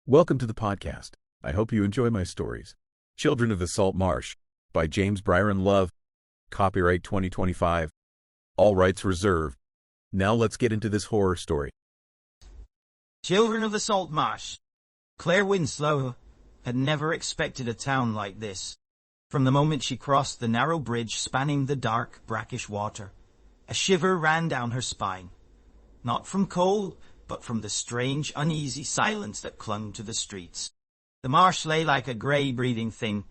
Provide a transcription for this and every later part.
Welcome to the podcast. I hope you enjoy my stories. Children of the Salt Marsh by James Byron Love. Copyright 2025. All rights reserved. Now let's get into this horror story. Children of the Salt Marsh. Claire Winslow had never expected a town like this. From the moment she crossed the narrow bridge spanning the dark, brackish water, a shiver ran down her spine. Not from cold, but from the strange, uneasy silence that clung to the streets. The marsh lay like a grey breathing thing,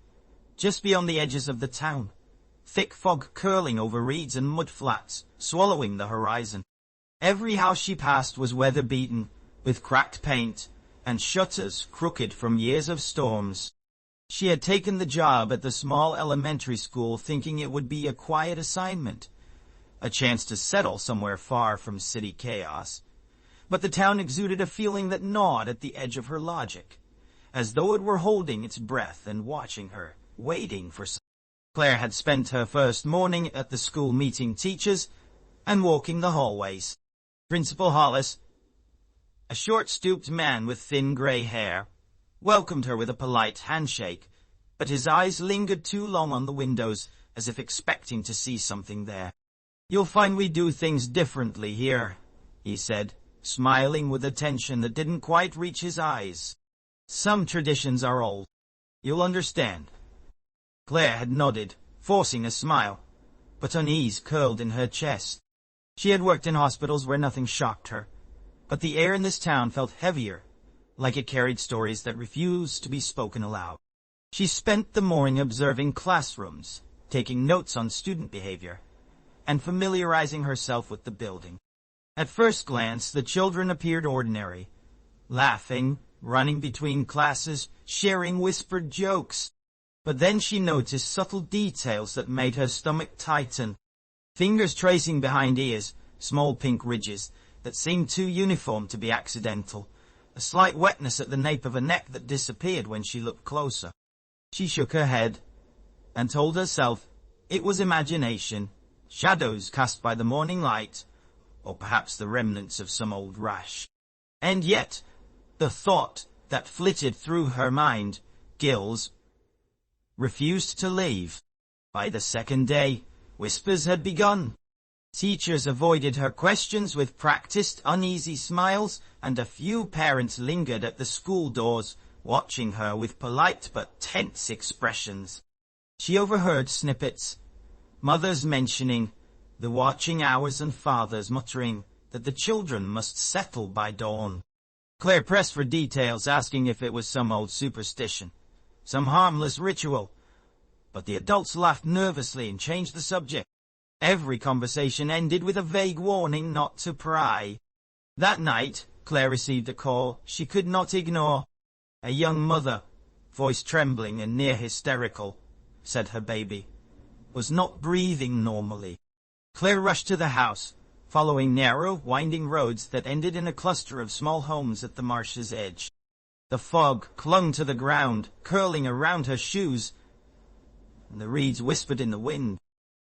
just beyond the edges of the town, thick fog curling over reeds and mud flats, swallowing the horizon. Every house she passed was weather-beaten, with cracked paint and shutters crooked from years of storms. She had taken the job at the small elementary school thinking it would be a quiet assignment, a chance to settle somewhere far from city chaos. But the town exuded a feeling that gnawed at the edge of her logic, as though it were holding its breath and watching her, waiting for something. Claire had spent her first morning at the school meeting teachers and walking the hallways. Principal Hollis, a short-stooped man with thin grey hair, welcomed her with a polite handshake, but his eyes lingered too long on the windows, as if expecting to see something there. "You'll find we do things differently here," he said, smiling with a tension that didn't quite reach his eyes. "Some traditions are old. You'll understand." Claire had nodded, forcing a smile, but unease curled in her chest. She had worked in hospitals where nothing shocked her, but the air in this town felt heavier, like it carried stories that refused to be spoken aloud. She spent the morning observing classrooms, taking notes on student behavior, and familiarizing herself with the building. At first glance, the children appeared ordinary, laughing, running between classes, sharing whispered jokes. But then she noticed subtle details that made her stomach tighten. Fingers tracing behind ears, small pink ridges that seemed too uniform to be accidental, a slight wetness at the nape of a neck that disappeared when she looked closer. She shook her head and told herself it was imagination, shadows cast by the morning light, or perhaps the remnants of some old rash. And yet, the thought that flitted through her mind, gills, refused to leave. By the second day, whispers had begun. Teachers avoided her questions with practiced, uneasy smiles, and a few parents lingered at the school doors, watching her with polite but tense expressions. She overheard snippets, mothers mentioning the watching hours and fathers muttering that the children must settle by dawn. Claire pressed for details, asking if it was some old superstition, some harmless ritual, but the adults laughed nervously and changed the subject. Every conversation ended with a vague warning not to pry. That night, Claire received a call she could not ignore. A young mother, voice trembling and near hysterical, said her baby was not breathing normally. Claire rushed to the house, following narrow, winding roads that ended in a cluster of small homes at the marsh's edge. The fog clung to the ground, curling around her shoes, and the reeds whispered in the wind.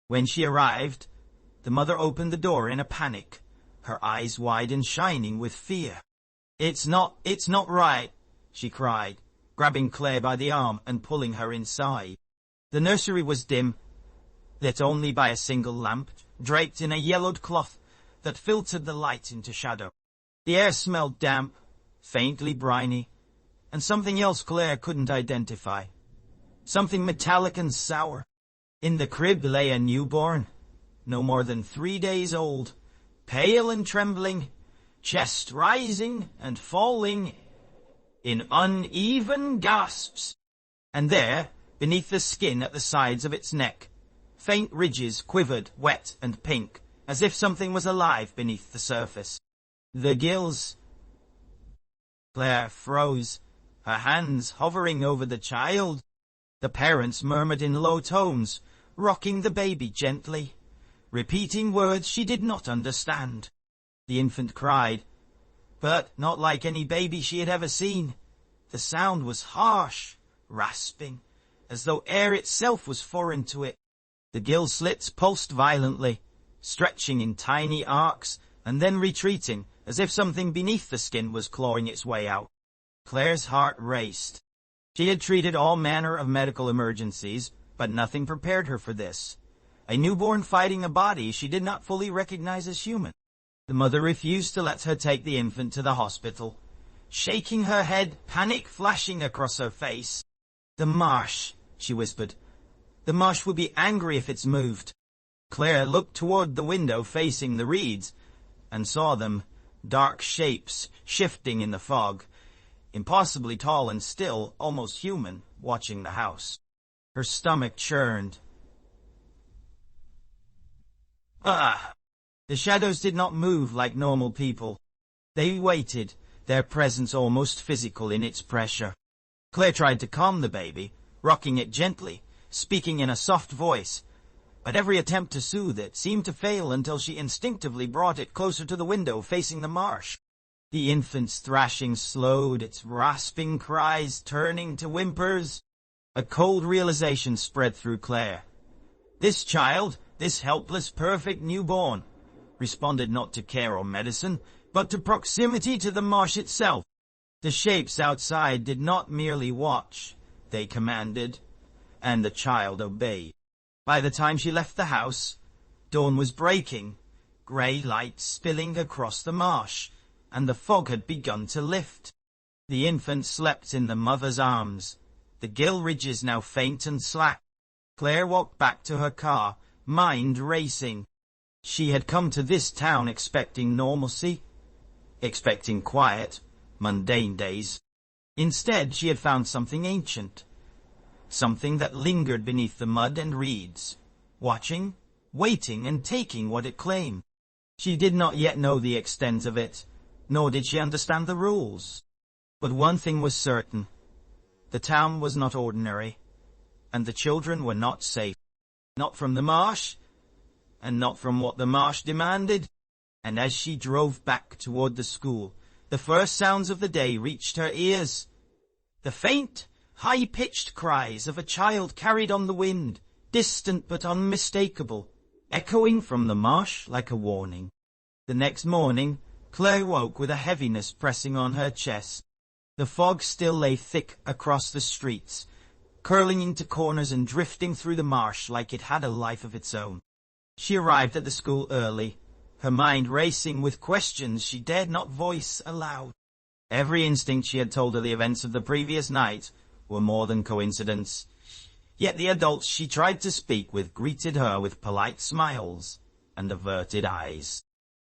When she arrived, the mother opened the door in a panic, her eyes wide and shining with fear. It's not right," she cried, grabbing Claire by the arm and pulling her inside. The nursery was dim, lit only by a single lamp, draped in a yellowed cloth that filtered the light into shadow. The air smelled damp, faintly briny, and something else Claire couldn't identify. Something metallic and sour. In the crib lay a newborn, no more than 3 days old, pale and trembling, chest rising and falling in uneven gasps. And there, beneath the skin at the sides of its neck, faint ridges quivered, wet and pink, as if something was alive beneath the surface. The gills. Claire froze, her hands hovering over the child. The parents murmured in low tones, rocking the baby gently, repeating words she did not understand. The infant cried, but not like any baby she had ever seen. The sound was harsh, rasping, as though air itself was foreign to it. The gill slits pulsed violently, stretching in tiny arcs and then retreating, as if something beneath the skin was clawing its way out. Claire's heart raced. She had treated all manner of medical emergencies, but nothing prepared her for this. A newborn fighting a body she did not fully recognize as human. The mother refused to let her take the infant to the hospital. Shaking her head, panic flashing across her face. "The marsh," she whispered. "The marsh will be angry if it's moved." Claire looked toward the window facing the reeds, and saw them, dark shapes, shifting in the fog, impossibly tall and still, almost human, watching the house. Her stomach churned. Ah! The shadows did not move like normal people. They waited, their presence almost physical in its pressure. Claire tried to calm the baby, rocking it gently, speaking in a soft voice, but every attempt to soothe it seemed to fail until she instinctively brought it closer to the window facing the marsh. The infant's thrashing slowed, its rasping cries turning to whimpers. A cold realization spread through Claire. This child, this helpless, perfect newborn, responded not to care or medicine, but to proximity to the marsh itself. The shapes outside did not merely watch, they commanded, and the child obeyed. By the time she left the house, dawn was breaking, grey light spilling across the marsh, and the fog had begun to lift. The infant slept in the mother's arms, the gill ridges now faint and slack. Claire walked back to her car, mind racing. She had come to this town expecting normalcy, expecting quiet, mundane days. Instead, she had found something ancient, something that lingered beneath the mud and reeds, watching, waiting, and taking what it claimed. She did not yet know the extent of it, nor did she understand the rules. But one thing was certain. The town was not ordinary, and the children were not safe. Not from the marsh, and not from what the marsh demanded. And as she drove back toward the school, the first sounds of the day reached her ears. The faint, high-pitched cries of a child carried on the wind, distant but unmistakable, echoing from the marsh like a warning. The next morning, Claire woke with a heaviness pressing on her chest. The fog still lay thick across the streets, curling into corners and drifting through the marsh like it had a life of its own. She arrived at the school early, her mind racing with questions she dared not voice aloud. Every instinct she had told her the events of the previous night were more than coincidence. Yet the adults she tried to speak with greeted her with polite smiles and averted eyes.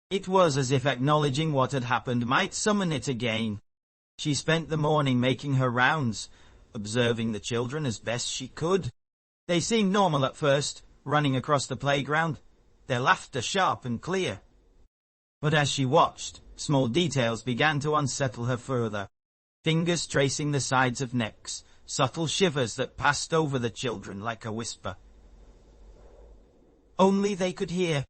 It was as if acknowledging what had happened might summon it again. She spent the morning making her rounds, observing the children as best she could. They seemed normal at first, running across the playground, their laughter sharp and clear. But as she watched, small details began to unsettle her further. Fingers tracing the sides of necks, subtle shivers that passed over the children like a whisper. Only they could hear.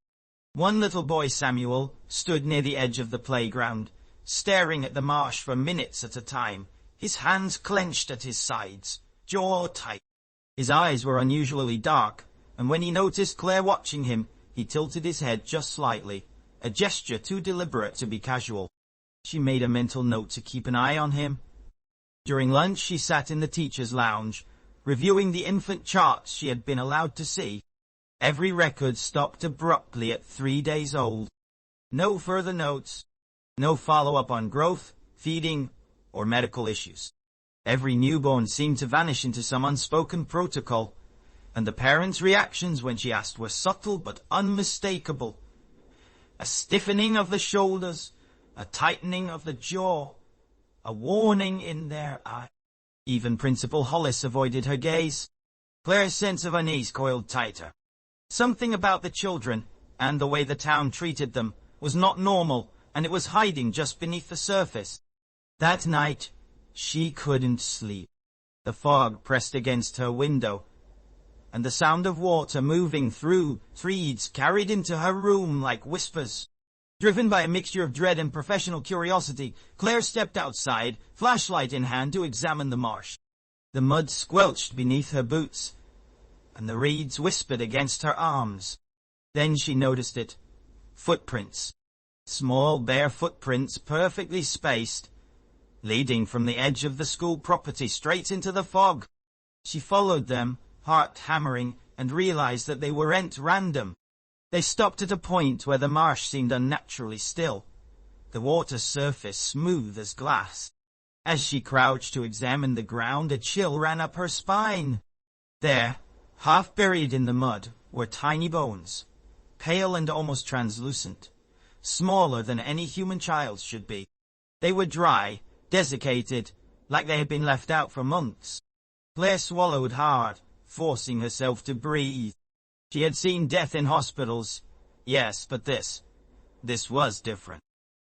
One little boy, Samuel, stood near the edge of the playground, staring at the marsh for minutes at a time, his hands clenched at his sides, jaw tight. His eyes were unusually dark, and when he noticed Claire watching him, he tilted his head just slightly, a gesture too deliberate to be casual. She made a mental note to keep an eye on him. During lunch, she sat in the teacher's lounge, reviewing the infant charts she had been allowed to see. Every record stopped abruptly at 3 days old. No further notes, no follow-up on growth, feeding, or medical issues. Every newborn seemed to vanish into some unspoken protocol, and the parents' reactions when she asked were subtle but unmistakable. A stiffening of the shoulders, a tightening of the jaw, a warning in their eye. Even Principal Hollis avoided her gaze. Claire's sense of unease coiled tighter. Something about the children, and the way the town treated them, was not normal, and it was hiding just beneath the surface. That night, she couldn't sleep. The fog pressed against her window, and the sound of water moving through reeds carried into her room like whispers. Driven by a mixture of dread and professional curiosity, Claire stepped outside, flashlight in hand, to examine the marsh. The mud squelched beneath her boots, and the reeds whispered against her arms. Then she noticed it. Footprints. Small, bare footprints, perfectly spaced, leading from the edge of the school property straight into the fog. She followed them, heart hammering, and realized that they weren't random. They stopped at a point where the marsh seemed unnaturally still, the water surface smooth as glass. As she crouched to examine the ground, a chill ran up her spine. There, half buried in the mud, were tiny bones, pale and almost translucent, smaller than any human child's should be. They were dry, desiccated, like they had been left out for months. Claire swallowed hard, forcing herself to breathe. She had seen death in hospitals, yes, but this was different.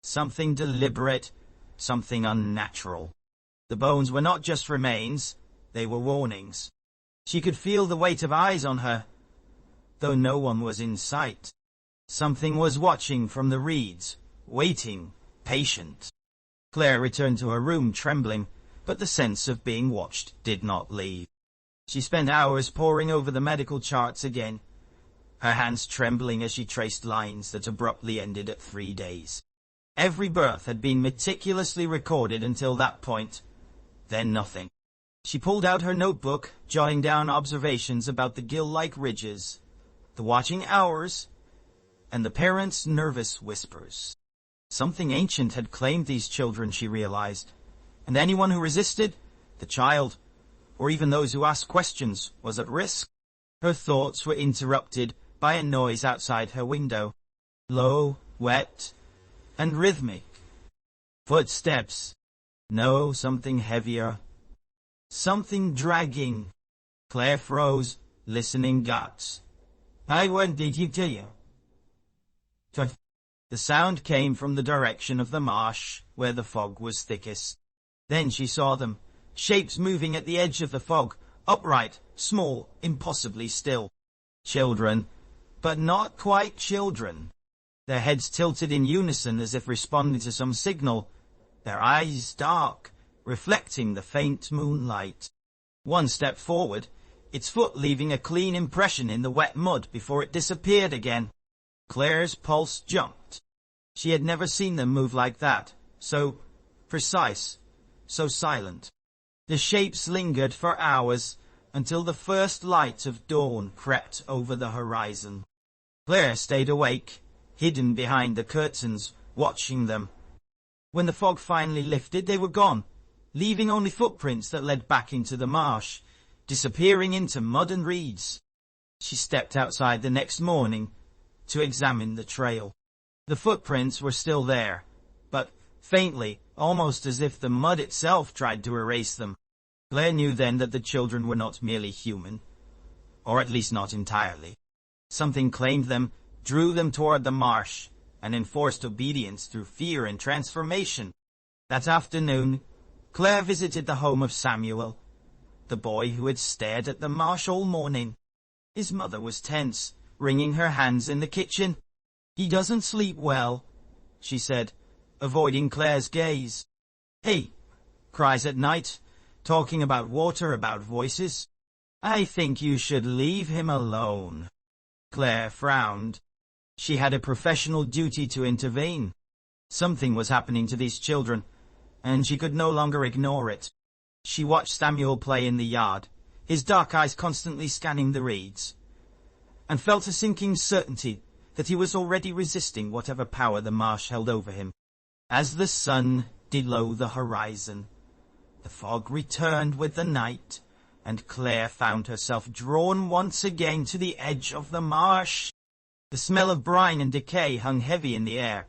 Something deliberate, something unnatural. The bones were not just remains, they were warnings. She could feel the weight of eyes on her, though no one was in sight. Something was watching from the reeds, waiting, patient. Claire returned to her room trembling, but the sense of being watched did not leave. She spent hours poring over the medical charts again, her hands trembling as she traced lines that abruptly ended at 3 days. Every birth had been meticulously recorded until that point, then nothing. She pulled out her notebook, jotting down observations about the gill-like ridges, the watching hours, and the parents' nervous whispers. Something ancient had claimed these children, she realized, and anyone who resisted, the child, or even those who asked questions, was at risk. Her thoughts were interrupted by a noise outside her window. Low, wet, and rhythmic. Footsteps. No, something heavier. Something dragging. Claire froze, listening guts. What did he tell you? The sound came from the direction of the marsh, where the fog was thickest. Then she saw them, shapes moving at the edge of the fog, upright, small, impossibly still. Children, but not quite children. Their heads tilted in unison as if responding to some signal, their eyes dark, reflecting the faint moonlight. One stepped forward, its foot leaving a clean impression in the wet mud before it disappeared again. Claire's pulse jumped. She had never seen them move like that, so precise, so silent. The shapes lingered for hours, until the first light of dawn crept over the horizon. Claire stayed awake, hidden behind the curtains, watching them. When the fog finally lifted, they were gone, leaving only footprints that led back into the marsh, disappearing into mud and reeds. She stepped outside the next morning to examine the trail. The footprints were still there, but faintly, almost as if the mud itself tried to erase them. Claire knew then that the children were not merely human, or at least not entirely. Something claimed them, drew them toward the marsh, and enforced obedience through fear and transformation. That afternoon, Claire visited the home of Samuel, the boy who had stared at the marsh all morning. His mother was tense, wringing her hands in the kitchen. "He doesn't sleep well," she said, avoiding Claire's gaze. "He cries at night, talking about water, about voices. I think you should leave him alone." Claire frowned. She had a professional duty to intervene. Something was happening to these children, and she could no longer ignore it. She watched Samuel play in the yard, his dark eyes constantly scanning the reeds, and felt a sinking certainty that he was already resisting whatever power the marsh held over him. As the sun did low the horizon, the fog returned with the night, and Claire found herself drawn once again to the edge of the marsh. The smell of brine and decay hung heavy in the air,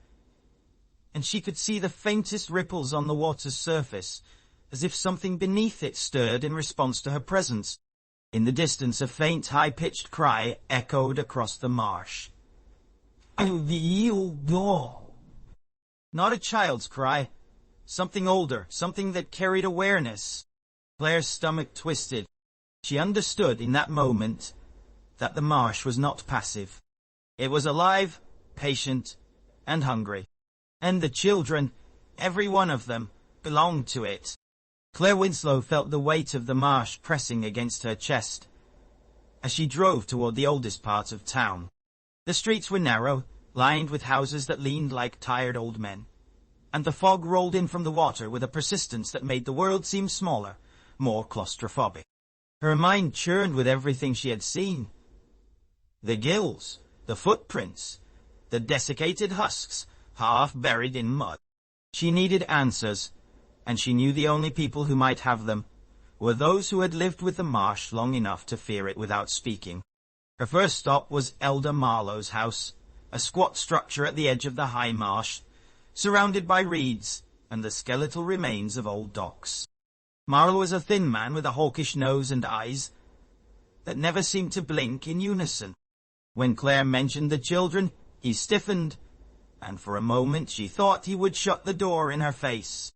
and she could see the faintest ripples on the water's surface, as if something beneath it stirred in response to her presence. In the distance, a faint, high-pitched cry echoed across the marsh. Not a child's cry. Something older, something that carried awareness. Claire's stomach twisted. She understood in that moment that the marsh was not passive. It was alive, patient, and hungry. And the children, every one of them, belonged to it. Claire Winslow felt the weight of the marsh pressing against her chest as she drove toward the oldest part of town. The streets were narrow, lined with houses that leaned like tired old men, and the fog rolled in from the water with a persistence that made the world seem smaller, more claustrophobic. Her mind churned with everything she had seen. The gills, the footprints, the desiccated husks, half buried in mud. She needed answers, and she knew the only people who might have them were those who had lived with the marsh long enough to fear it without speaking. Her first stop was Elder Marlowe's house, a squat structure at the edge of the high marsh, surrounded by reeds and the skeletal remains of old docks. Marlowe was a thin man with a hawkish nose and eyes that never seemed to blink in unison. When Claire mentioned the children, he stiffened, and for a moment she thought he would shut the door in her face.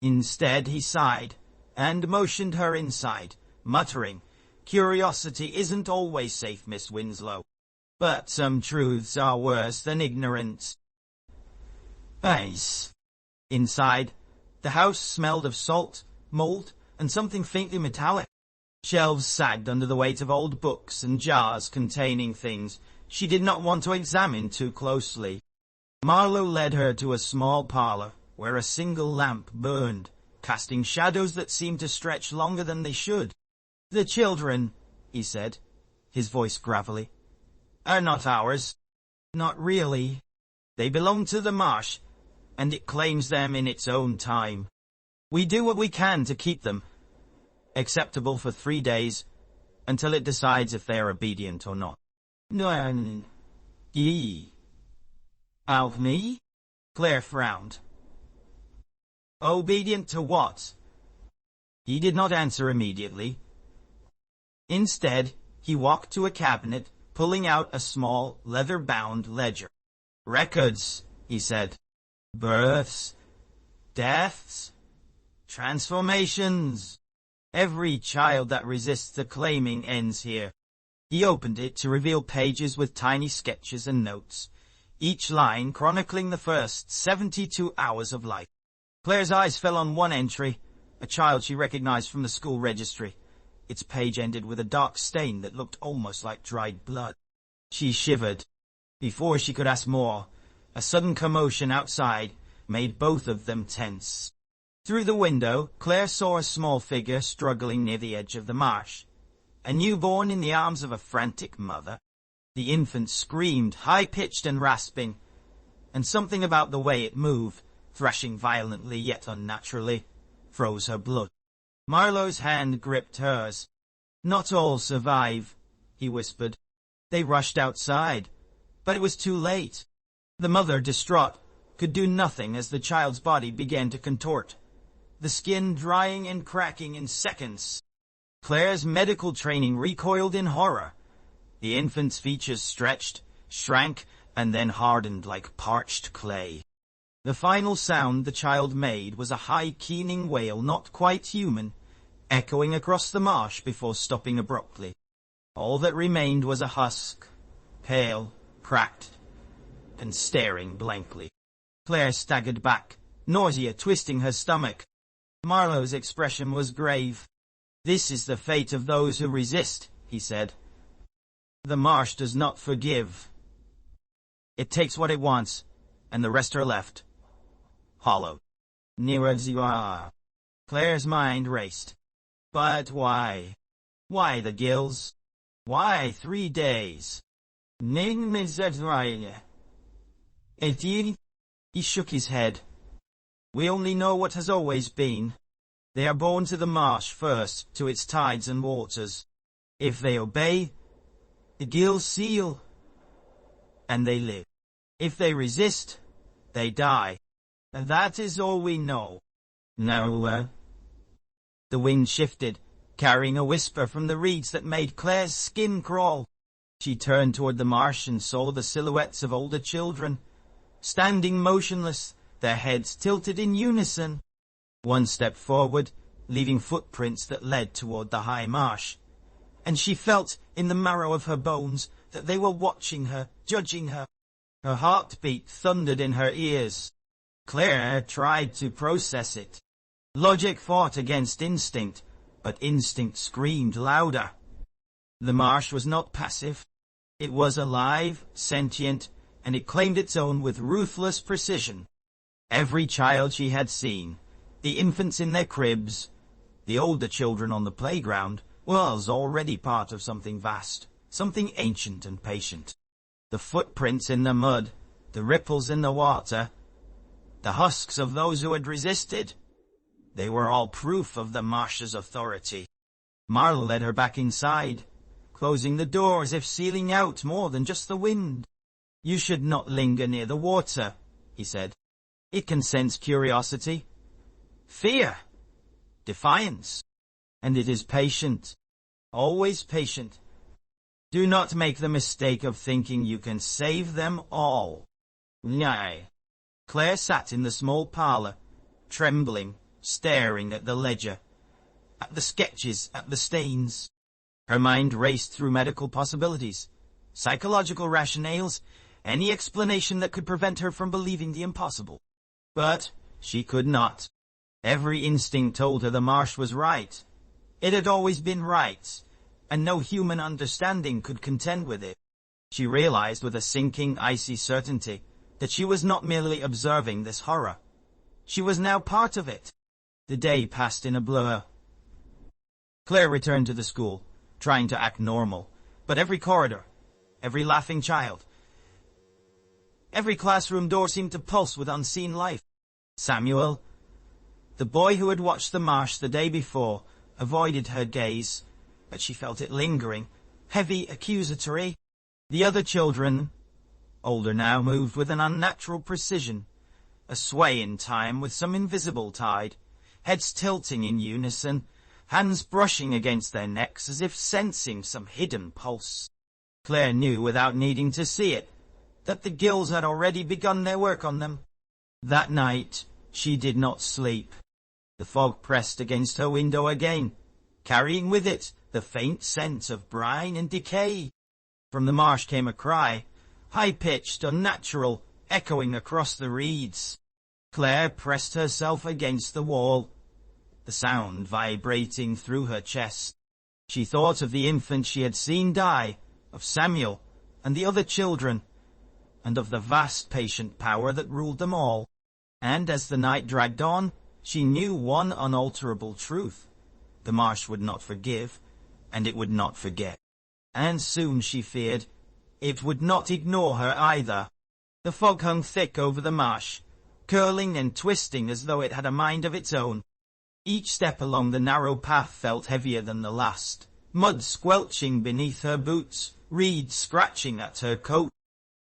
Instead, he sighed and motioned her inside, muttering, "Curiosity isn't always safe, Miss Winslow, but some truths are worse than ignorance." Ice. Inside, the house smelled of salt, mold, and something faintly metallic. Shelves sagged under the weight of old books and jars containing things she did not want to examine too closely. Marlowe led her to a small parlor where a single lamp burned, casting shadows that seemed to stretch longer than they should. "The children," he said, his voice gravelly, "are not ours. Not really. They belong to the marsh, and it claims them in its own time. We do what we can to keep them acceptable for 3 days, until it decides if they are obedient or not." "No, ye. Of me?" Claire frowned. "Obedient to what?" He did not answer immediately. Instead, he walked to a cabinet, pulling out a small, leather-bound ledger. "Records," he said. "Births, deaths, transformations. Every child that resists the claiming ends here." He opened it to reveal pages with tiny sketches and notes, each line chronicling the first 72 hours of life. Claire's eyes fell on one entry, a child she recognized from the school registry. Its page ended with a dark stain that looked almost like dried blood. She shivered. Before she could ask more, a sudden commotion outside made both of them tense. Through the window, Claire saw a small figure struggling near the edge of the marsh, a newborn in the arms of a frantic mother. The infant screamed, high-pitched and rasping, and something about the way it moved, thrashing violently yet unnaturally, froze her blood. Marlowe's hand gripped hers. "Not all survive," he whispered. They rushed outside, but it was too late. The mother, distraught, could do nothing as the child's body began to contort, the skin drying and cracking in seconds. Claire's medical training recoiled in horror. The infant's features stretched, shrank, and then hardened like parched clay. The final sound the child made was a high, keening wail, not quite human, echoing across the marsh before stopping abruptly. All that remained was a husk, pale, cracked, and staring blankly. Claire staggered back, nausea twisting her stomach. Marlowe's expression was grave. "This is the fate of those who resist," he said. "The marsh does not forgive. It takes what it wants, and the rest are left hollow." Nearer you are. Claire's mind raced. But why? Why the gills? Why 3 days? He shook his head. "We only know what has always been. They are born to the marsh first, to its tides and waters. If they obey, the gills seal, and they live. If they resist, they die. And that is all we know." "No." The wind shifted, carrying a whisper from the reeds that made Claire's skin crawl. She turned toward the marsh and saw the silhouettes of older children, standing motionless, their heads tilted in unison. One stepped forward, leaving footprints that led toward the high marsh, and she felt in the marrow of her bones that they were watching her, judging her. Her heartbeat thundered in her ears. Claire tried to process it. Logic fought against instinct, but instinct screamed louder. The marsh was not passive. It was alive, sentient, and it claimed its own with ruthless precision. Every child she had seen, the infants in their cribs, the older children on the playground, was already part of something vast, something ancient and patient. The footprints in the mud, the ripples in the water, the husks of those who had resisted, they were all proof of the Marsh's authority. Marl led her back inside, closing the door as if sealing out more than just the wind. "You should not linger near the water," he said. "It can sense curiosity, fear, defiance, and it is patient, always patient. Do not make the mistake of thinking you can save them all." Nay. Claire sat in the small parlour, trembling, staring at the ledger, at the sketches, at the stains. Her mind raced through medical possibilities, psychological rationales, any explanation that could prevent her from believing the impossible. But she could not. Every instinct told her the marsh was right. It had always been right, and no human understanding could contend with it. She realized with a sinking, icy certainty that she was not merely observing this horror. She was now part of it. The day passed in a blur. Claire returned to the school, trying to act normal, but every corridor, every laughing child, every classroom door seemed to pulse with unseen life. Samuel, the boy who had watched the marsh the day before, avoided her gaze, but she felt it lingering, heavy, accusatory. The other children, older now, moved with an unnatural precision, a sway in time with some invisible tide, heads tilting in unison, hands brushing against their necks as if sensing some hidden pulse. Claire knew without needing to see it that the gills had already begun their work on them. That night she did not sleep. The fog pressed against her window again, carrying with it the faint scent of brine and decay. From the marsh came a cry, high-pitched, unnatural, echoing across the reeds. Claire pressed herself against the wall, the sound vibrating through her chest. She thought of the infant she had seen die, of Samuel and the other children, and of the vast patient power that ruled them all. And as the night dragged on, she knew one unalterable truth. The marsh would not forgive, and it would not forget. And soon, she feared, it would not ignore her either. The fog hung thick over the marsh, curling and twisting as though it had a mind of its own. Each step along the narrow path felt heavier than the last, mud squelching beneath her boots, reeds scratching at her coat.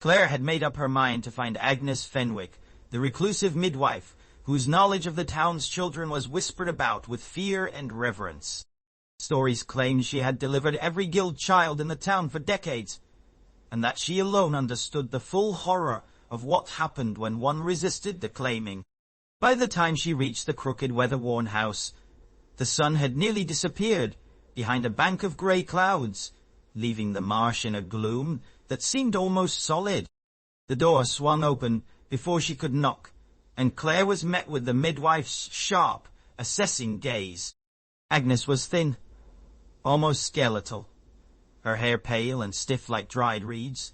Claire had made up her mind to find Agnes Fenwick, the reclusive midwife, whose knowledge of the town's children was whispered about with fear and reverence. Stories claimed she had delivered every guild child in the town for decades, and that she alone understood the full horror of what happened when one resisted the claiming. By the time she reached the crooked, weather-worn house, the sun had nearly disappeared behind a bank of grey clouds, leaving the marsh in a gloom that seemed almost solid. The door swung open before she could knock, and Claire was met with the midwife's sharp, assessing gaze. Agnes was thin, almost skeletal, her hair pale and stiff like dried reeds,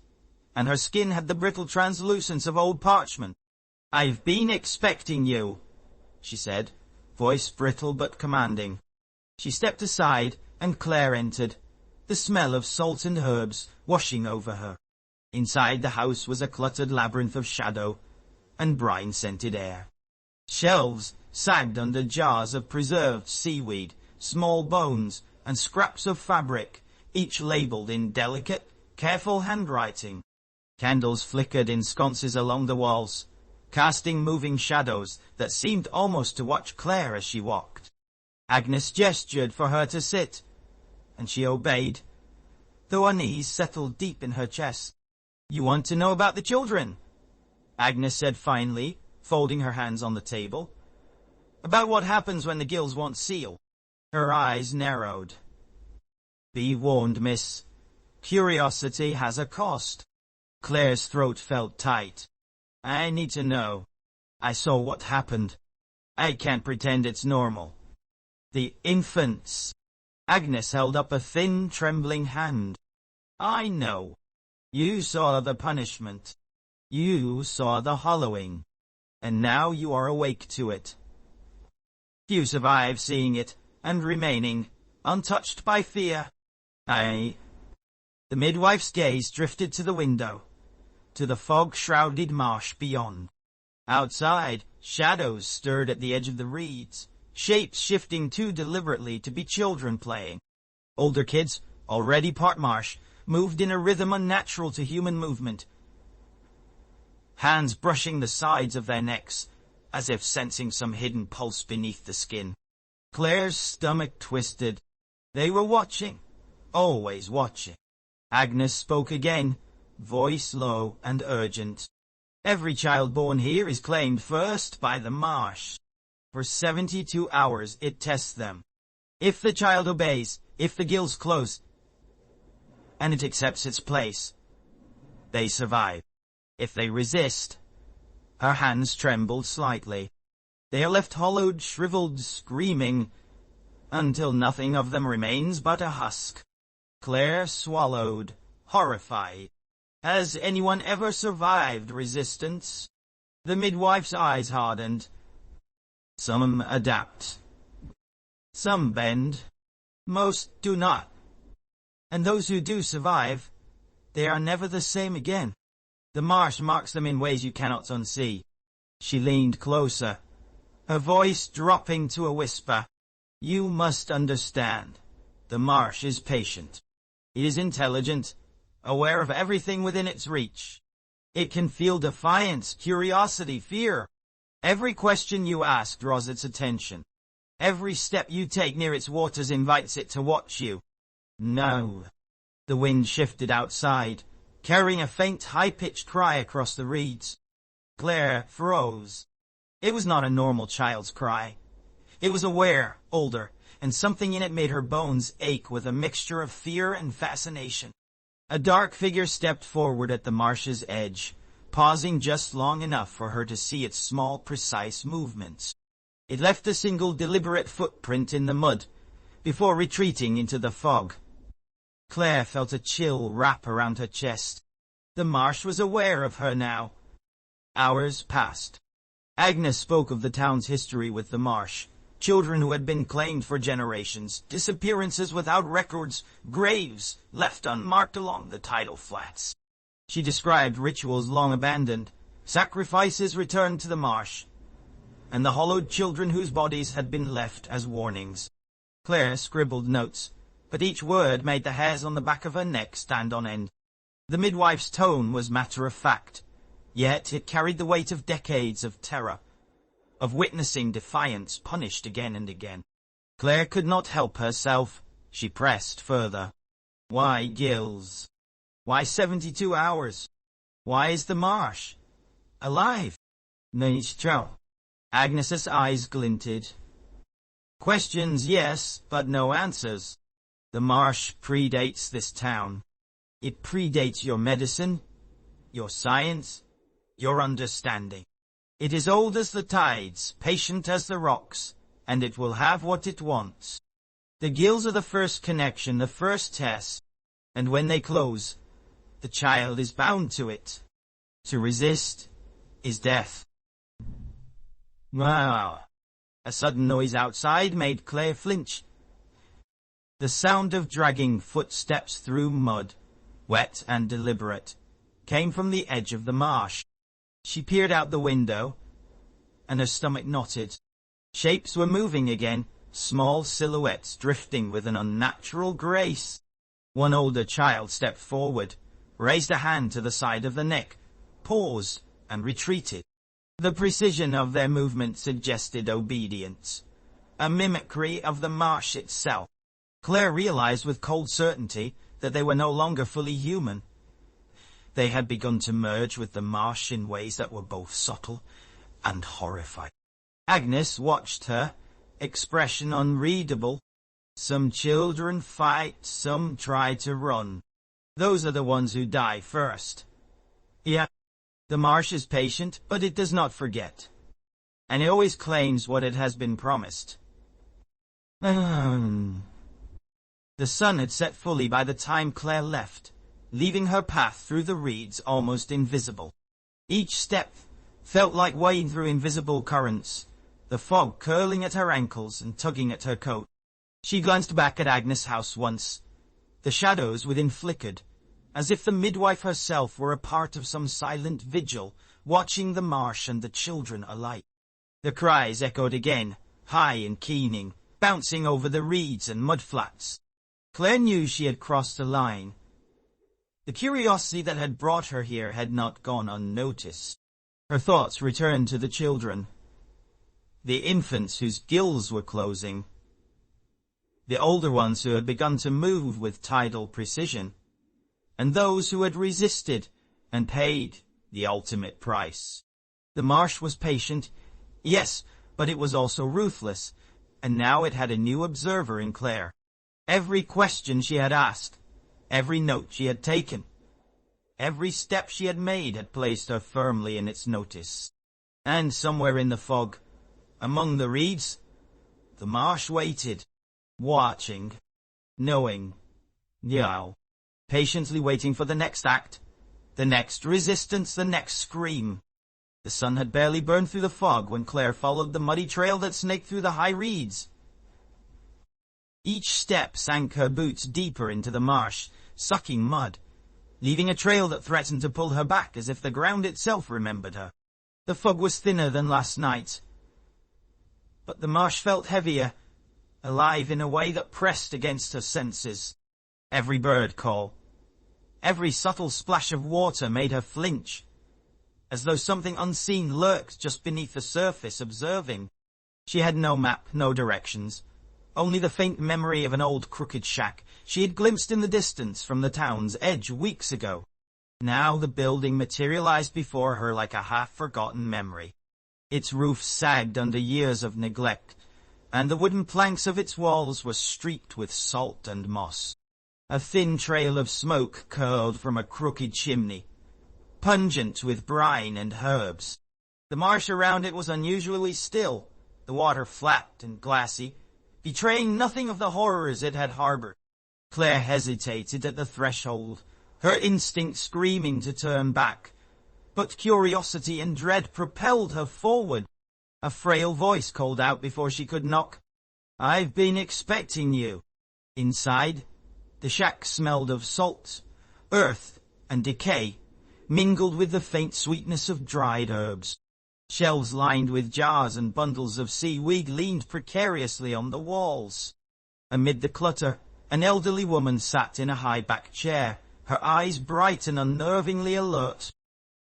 and her skin had the brittle translucence of old parchment. "I've been expecting you," she said, voice brittle but commanding. She stepped aside, and Claire entered, the smell of salt and herbs washing over her. Inside the house was a cluttered labyrinth of shadow and brine-scented air. Shelves sagged under jars of preserved seaweed, small bones, and scraps of fabric, each labelled in delicate, careful handwriting. Candles flickered in sconces along the walls, casting moving shadows that seemed almost to watch Claire as she walked. Agnes gestured for her to sit, and she obeyed, though unease settled deep in her chest. "You want to know about the children?" Agnes said finally, folding her hands on the table. "About what happens when the gills won't seal." Her eyes narrowed. "Be warned, miss. Curiosity has a cost." Claire's throat felt tight. "I need to know. I saw what happened. I can't pretend it's normal." "The infants." Agnes held up a thin, trembling hand. "I know. You saw the punishment. You saw the hollowing. and now you are awake to it. Few survive seeing it, and remaining untouched by fear. The midwife's gaze drifted to the window, to the fog-shrouded marsh beyond. Outside, shadows stirred at the edge of the reeds, shapes shifting too deliberately to be children playing. Older kids, already part marsh, moved in a rhythm unnatural to human movement, hands brushing the sides of their necks, as if sensing some hidden pulse beneath the skin. Claire's stomach twisted. They were watching, always watching. Agnes spoke again, voice low and urgent. Every child born here is claimed first by the marsh. For 72 hours it tests them. If the child obeys, if the gills close, and it accepts its place, they survive. If they resist, her hands trembled slightly. They are left hollowed, shriveled, screaming, until nothing of them remains but a husk. Claire swallowed, horrified. Has anyone ever survived resistance? The midwife's eyes hardened. Some adapt. Some bend. Most do not. And those who do survive, they are never the same again. The marsh marks them in ways you cannot unsee. She leaned closer, her voice dropping to a whisper. You must understand. The marsh is patient. It is intelligent, aware of everything within its reach. It can feel defiance, curiosity, fear. Every question you ask draws its attention. Every step you take near its waters invites it to watch you. No. The wind shifted outside, carrying a faint, high-pitched cry across the reeds. Claire froze. It was not a normal child's cry. It was aware, older, and something in it made her bones ache with a mixture of fear and fascination. A dark figure stepped forward at the marsh's edge, pausing just long enough for her to see its small, precise movements. It left a single deliberate footprint in the mud, before retreating into the fog. Claire felt a chill wrap around her chest. The marsh was aware of her now. Hours passed. Agnes spoke of the town's history with the marsh. Children who had been claimed for generations, disappearances without records, graves left unmarked along the tidal flats. She described rituals long abandoned, sacrifices returned to the marsh, and the hollowed children whose bodies had been left as warnings. Claire scribbled notes, but each word made the hairs on the back of her neck stand on end. The midwife's tone was matter-of-fact, yet it carried the weight of decades of terror, of witnessing defiance punished again and again. Claire could not help herself. She pressed further. Why gills? Why 72 hours? Why is the marsh alive? Nature. Agnes's eyes glinted. Questions, yes, but no answers. The marsh predates this town. It predates your medicine, your science, your understanding. It is old as the tides, patient as the rocks, and it will have what it wants. The gills are the first connection, the first test, and when they close, the child is bound to it. To resist is death. Wow! A sudden noise outside made Claire flinch. The sound of dragging footsteps through mud, wet and deliberate, came from the edge of the marsh. She peered out the window, and her stomach knotted. Shapes were moving again, small silhouettes drifting with an unnatural grace. One older child stepped forward, raised a hand to the side of the neck, paused, and retreated. The precision of their movement suggested obedience, a mimicry of the marsh itself. Claire realized with cold certainty that they were no longer fully human. They had begun to merge with the marsh in ways that were both subtle and horrifying. Agnes watched her, expression unreadable. Some children fight, some try to run. Those are the ones who die first. Yeah, the marsh is patient, but it does not forget. And it always claims what it has been promised. The sun had set fully by the time Claire left, leaving her path through the reeds almost invisible. Each step felt like wading through invisible currents, the fog curling at her ankles and tugging at her coat. She glanced back at Agnes' house once. The shadows within flickered, as if the midwife herself were a part of some silent vigil, watching the marsh and the children alike. The cries echoed again, high and keening, bouncing over the reeds and mudflats. Claire knew she had crossed a line. The curiosity that had brought her here had not gone unnoticed. Her thoughts returned to the children, the infants whose gills were closing, the older ones who had begun to move with tidal precision, and those who had resisted and paid the ultimate price. The marsh was patient, yes, but it was also ruthless, and now it had a new observer in Claire. Every question she had asked, every note she had taken, every step she had made had placed her firmly in its notice. And somewhere in the fog, among the reeds, the marsh waited, watching, knowing, now, patiently waiting for the next act, the next resistance, the next scream. The sun had barely burned through the fog when Claire followed the muddy trail that snaked through the high reeds. Each step sank her boots deeper into the marsh, sucking mud, leaving a trail that threatened to pull her back as if the ground itself remembered her. The fog was thinner than last night, but the marsh felt heavier, alive in a way that pressed against her senses. Every bird call, every subtle splash of water made her flinch, as though something unseen lurked just beneath the surface, observing. She had no map, no directions, only the faint memory of an old crooked shack she had glimpsed in the distance from the town's edge weeks ago. Now the building materialized before her like a half-forgotten memory. Its roof sagged under years of neglect, and the wooden planks of its walls were streaked with salt and moss. A thin trail of smoke curled from a crooked chimney, pungent with brine and herbs. The marsh around it was unusually still, the water flat and glassy, betraying nothing of the horrors it had harbored. Claire hesitated at the threshold, her instinct screaming to turn back, but curiosity and dread propelled her forward. A frail voice called out before she could knock. "I've been expecting you." Inside, the shack smelled of salt, earth, and decay, mingled with the faint sweetness of dried herbs. Shelves lined with jars and bundles of seaweed leaned precariously on the walls. Amid the clutter, an elderly woman sat in a high-backed chair, her eyes bright and unnervingly alert.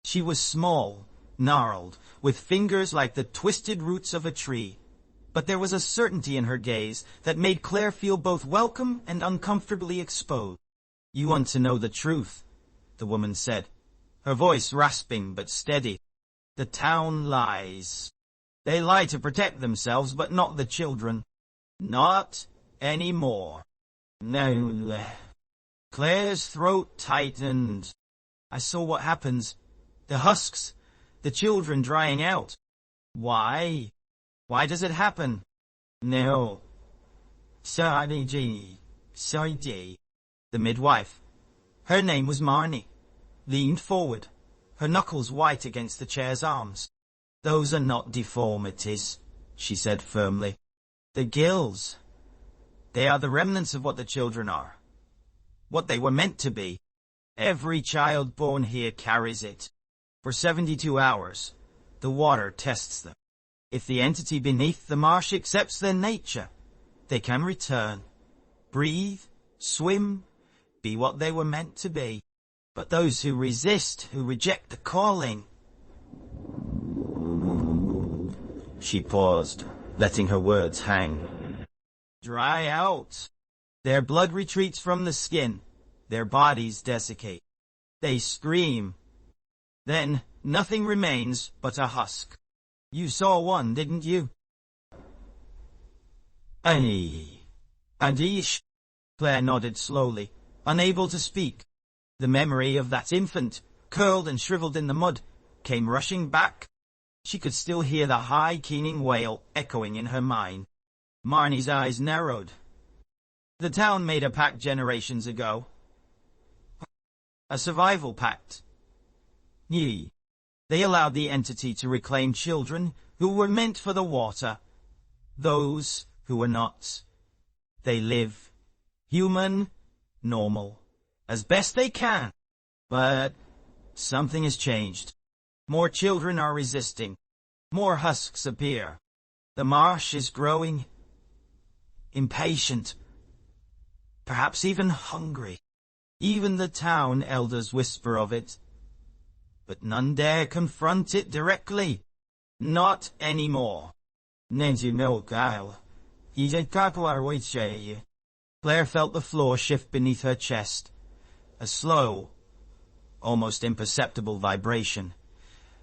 She was small, gnarled, with fingers like the twisted roots of a tree, but there was a certainty in her gaze that made Claire feel both welcome and uncomfortably exposed. "You want to know the truth," the woman said, her voice rasping but steady. "The town lies. They lie to protect themselves, but not the children. Not anymore." No. Claire's throat tightened. "I saw what happens. The husks, the children drying out. Why? Why does it happen?" "No. Sorry, the midwife, her name was Marnie, leaned forward, her knuckles white against the chair's arms. "Those are not deformities," she said firmly. "The gills, they are the remnants of what the children are, what they were meant to be. Every child born here carries it. For 72 hours, the water tests them. If the entity beneath the marsh accepts their nature, they can return, breathe, swim, be what they were meant to be. But those who resist, who reject the calling..." She paused, letting her words hang. "Dry out. Their blood retreats from the skin, their bodies desiccate. They scream. Then nothing remains but a husk. You saw one, didn't you?" "Adish." Claire nodded slowly, unable to speak. The memory of that infant, curled and shriveled in the mud, came rushing back. She could still hear the high, keening wail echoing in her mind. Marnie's eyes narrowed. "The town made a pact generations ago. A survival pact. The They allowed the entity to reclaim children who were meant for the water. Those who were not. They live human, normal, as best they can. But something has changed. More children are resisting. More husks appear. The marsh is growing impatient, perhaps even hungry. Even the town elders whisper of it. But none dare confront it directly. Not anymore. Claire felt the floor shift beneath her chest. A slow, almost imperceptible vibration,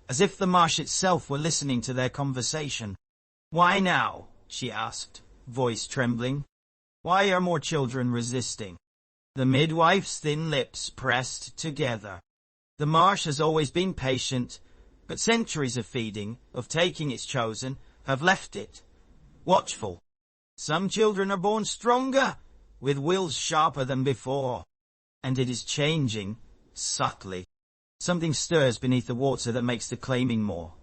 as if the marsh itself were listening to their conversation. "Why now?" she asked, voice trembling. "Why are more children resisting?" The midwife's thin lips pressed together. The marsh has always been patient, but centuries of feeding, of taking its chosen, have left it watchful. Some children are born stronger, with wills sharper than before. And it is changing, subtly. Something stirs beneath the water that makes the claiming more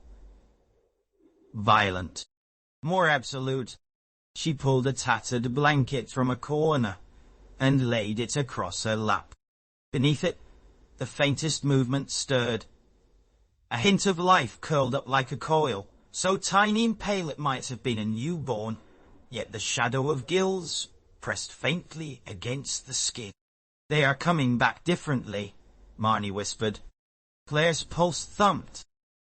violent, more absolute. She pulled a tattered blanket from a corner and laid it across her lap. Beneath it, the faintest movement stirred. A hint of life curled up like a coil, so tiny and pale it might have been a newborn, yet the shadow of gills pressed faintly against the skin. "They are coming back differently," Marnie whispered. Claire's pulse thumped.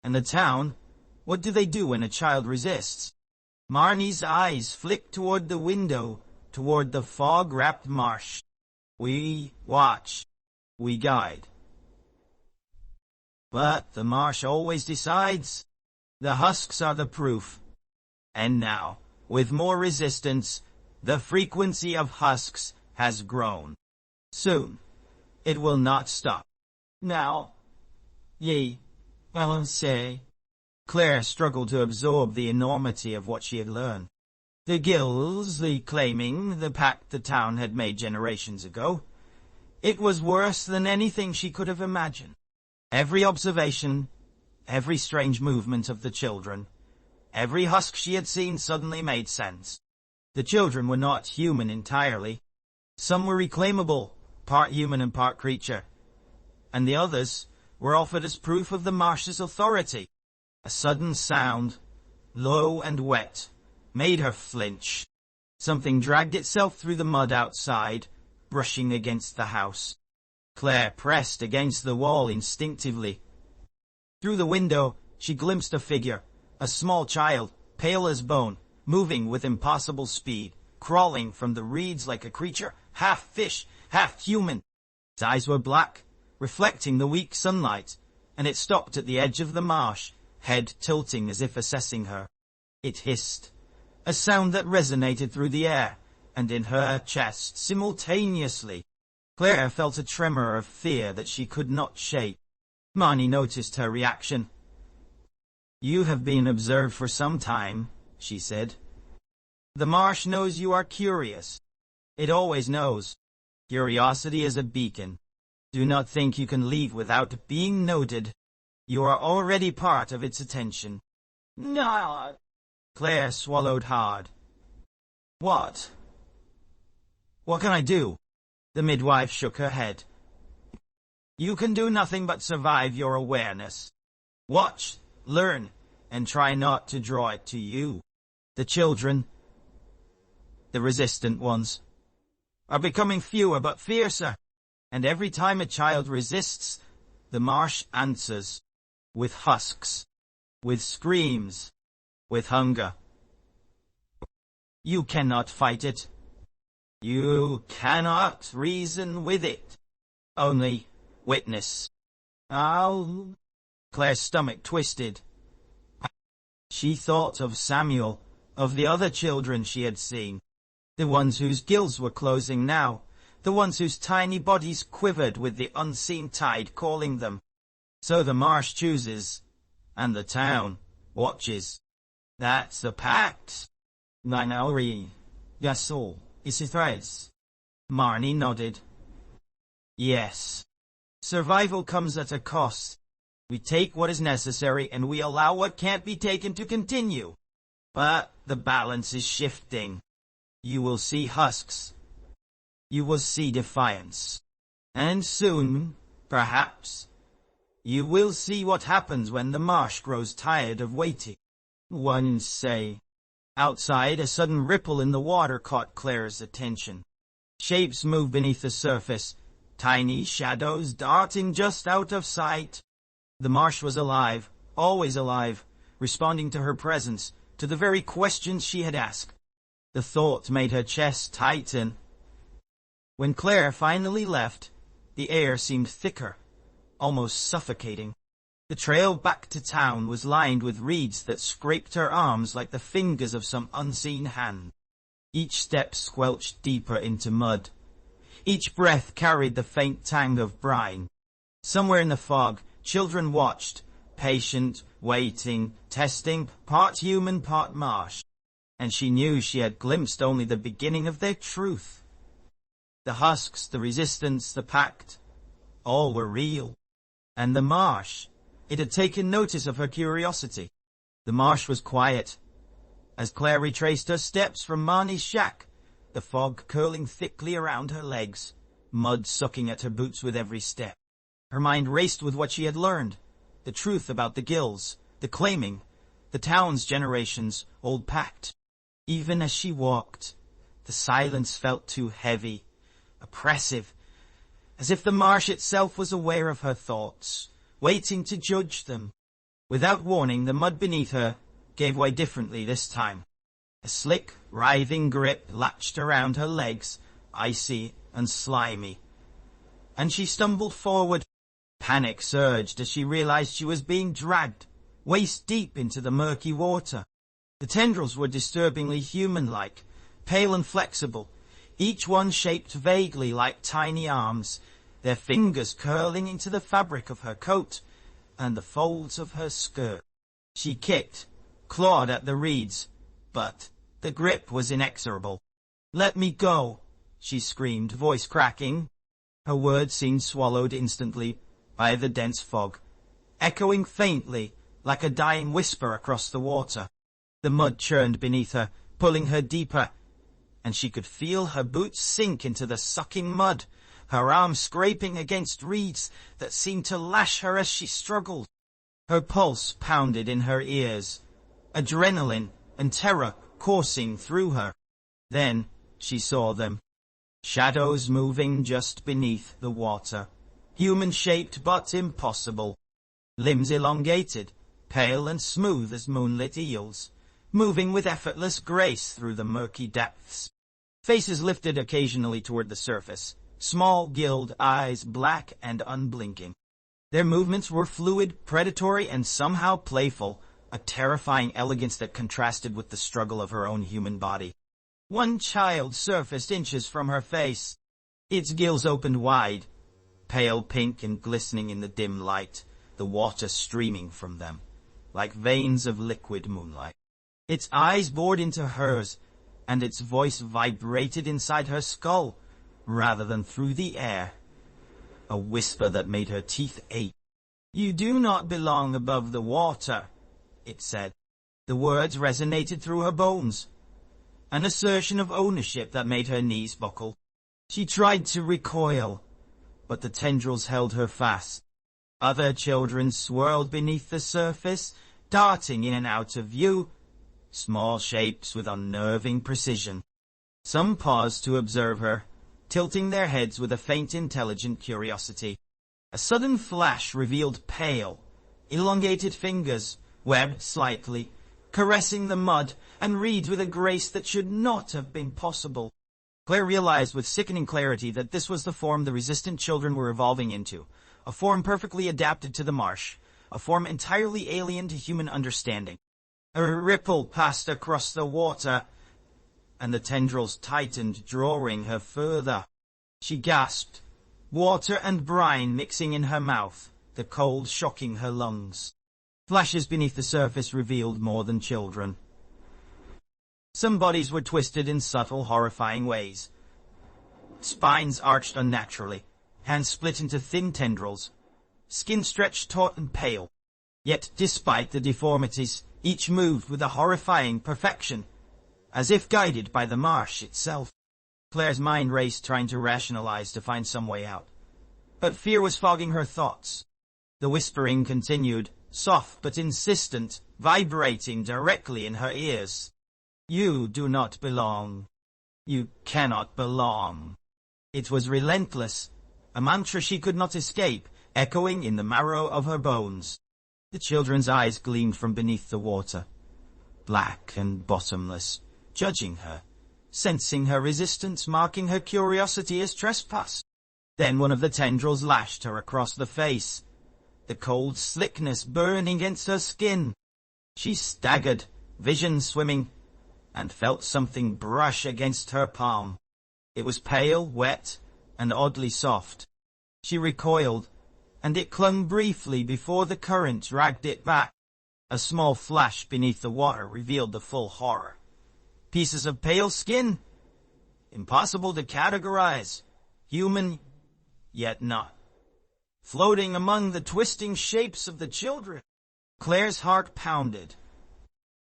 "And the town? What do they do when a child resists?" Marnie's eyes flicked toward the window, toward the fog-wrapped marsh. "We watch. We guide. But the marsh always decides. The husks are the proof. And now, with more resistance, the frequency of husks has grown. Soon, it will not stop. Now, ye, well, say." Claire struggled to absorb the enormity of what she had learned. The gills, the claiming, the pact the town had made generations ago. It was worse than anything she could have imagined. Every observation, every strange movement of the children, every husk she had seen suddenly made sense. The children were not human entirely. Some were reclaimable, part human and part creature. And the others were offered as proof of the marsh's authority. A sudden sound, low and wet, made her flinch. Something dragged itself through the mud outside, brushing against the house. Claire pressed against the wall instinctively. Through the window, she glimpsed a figure, a small child, pale as bone, moving with impossible speed, crawling from the reeds like a creature, half fish, half human. Its eyes were black, reflecting the weak sunlight, and it stopped at the edge of the marsh, head tilting as if assessing her. It hissed, a sound that resonated through the air, and in her chest simultaneously. Claire felt a tremor of fear that she could not shake. Marnie noticed her reaction. "You have been observed for some time," she said. "The marsh knows you are curious. It always knows. Curiosity is a beacon. Do not think you can leave without being noted. You are already part of its attention." "No." Claire swallowed hard. "What? What can I do?" The midwife shook her head. "You can do nothing but survive your awareness. Watch, learn, and try not to draw it to you. The children, the resistant ones, are becoming fewer but fiercer, and every time a child resists, the marsh answers, with husks, with screams, with hunger. You cannot fight it. You cannot reason with it. Only witness." "I'll..." Claire's stomach twisted. She thought of Samuel, of the other children she had seen, the ones whose gills were closing now, the ones whose tiny bodies quivered with the unseen tide calling them. So the marsh chooses, and the town watches. That's a pact. That's all. Is it right? Marnie nodded. Yes. Survival comes at a cost. We take what is necessary and we allow what can't be taken to continue. But the balance is shifting. You will see husks. You will see defiance. And soon, perhaps, you will see what happens when the marsh grows tired of waiting. One say. Outside, a sudden ripple in the water caught Claire's attention. Shapes moved beneath the surface, tiny shadows darting just out of sight. The marsh was alive, always alive, responding to her presence, to the very questions she had asked. The thought made her chest tighten. When Claire finally left, the air seemed thicker, almost suffocating. The trail back to town was lined with reeds that scraped her arms like the fingers of some unseen hand. Each step squelched deeper into mud. Each breath carried the faint tang of brine. Somewhere in the fog, children watched, patient, waiting, testing, part human, part marsh. And she knew she had glimpsed only the beginning of their truth. The husks, the resistance, the pact, all were real. And the marsh, it had taken notice of her curiosity. The marsh was quiet. As Claire retraced her steps from Marnie's shack, the fog curling thickly around her legs, mud sucking at her boots with every step. Her mind raced with what she had learned, the truth about the gills, the claiming, the town's generations' old pact. Even as she walked, the silence felt too heavy, oppressive, as if the marsh itself was aware of her thoughts, waiting to judge them. Without warning, the mud beneath her gave way differently this time. A slick, writhing grip latched around her legs, icy and slimy. And she stumbled forward. Panic surged as she realized she was being dragged, waist deep into the murky water. The tendrils were disturbingly human-like, pale and flexible, each one shaped vaguely like tiny arms, their fingers curling into the fabric of her coat and the folds of her skirt. She kicked, clawed at the reeds, but the grip was inexorable. "Let me go," she screamed, voice cracking. Her words seemed swallowed instantly by the dense fog, echoing faintly like a dying whisper across the water. The mud churned beneath her, pulling her deeper, and she could feel her boots sink into the sucking mud, her arms scraping against reeds that seemed to lash her as she struggled. Her pulse pounded in her ears, adrenaline and terror coursing through her. Then she saw them. Shadows moving just beneath the water, human-shaped but impossible. Limbs elongated, pale and smooth as moonlit eels, moving with effortless grace through the murky depths. Faces lifted occasionally toward the surface, small gilled eyes black and unblinking. Their movements were fluid, predatory, and somehow playful, a terrifying elegance that contrasted with the struggle of her own human body. One child surfaced inches from her face. Its gills opened wide, pale pink and glistening in the dim light, the water streaming from them, like veins of liquid moonlight. Its eyes bored into hers, and its voice vibrated inside her skull, rather than through the air. A whisper that made her teeth ache. "You do not belong above the water," it said. The words resonated through her bones, an assertion of ownership that made her knees buckle. She tried to recoil, but the tendrils held her fast. Other children swirled beneath the surface, darting in and out of view, small shapes with unnerving precision. Some paused to observe her, tilting their heads with a faint intelligent curiosity. A sudden flash revealed pale, elongated fingers, webbed slightly, caressing the mud and reeds with a grace that should not have been possible. Claire realized with sickening clarity that this was the form the resistant children were evolving into, a form perfectly adapted to the marsh, a form entirely alien to human understanding. A ripple passed across the water, and the tendrils tightened, drawing her further. She gasped, water and brine mixing in her mouth, the cold shocking her lungs. Flashes beneath the surface revealed more than children. Some bodies were twisted in subtle, horrifying ways. Spines arched unnaturally, hands split into thin tendrils, skin stretched taut and pale. Yet, despite the deformities, each moved with a horrifying perfection, as if guided by the marsh itself. Claire's mind raced, trying to rationalize to find some way out. But fear was fogging her thoughts. The whispering continued, soft but insistent, vibrating directly in her ears. You do not belong. You cannot belong. It was relentless, a mantra she could not escape, echoing in the marrow of her bones. The children's eyes gleamed from beneath the water, black and bottomless, judging her, sensing her resistance, marking her curiosity as trespass. Then one of the tendrils lashed her across the face, the cold slickness burning against her skin. She staggered, vision swimming, and felt something brush against her palm. It was pale, wet, and oddly soft. She recoiled, and it clung briefly before the current dragged it back. A small flash beneath the water revealed the full horror. Pieces of pale skin, impossible to categorize, human, yet not, floating among the twisting shapes of the children. Claire's heart pounded.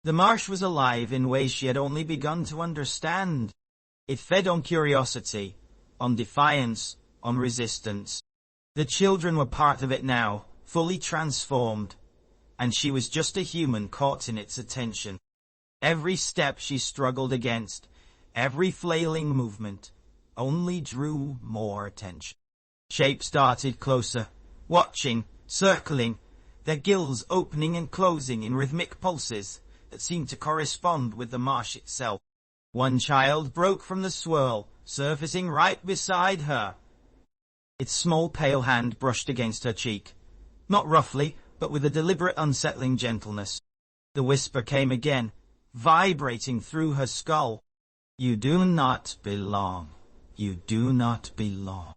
The marsh was alive in ways she had only begun to understand. It fed on curiosity, on defiance, on resistance. The children were part of it now, fully transformed, and she was just a human caught in its attention. Every step she struggled against, every flailing movement, only drew more attention. Shapes darted closer, watching, circling, their gills opening and closing in rhythmic pulses that seemed to correspond with the marsh itself. One child broke from the swirl, surfacing right beside her. Its small pale hand brushed against her cheek, not roughly, but with a deliberate unsettling gentleness. The whisper came again, vibrating through her skull. You do not belong. You do not belong.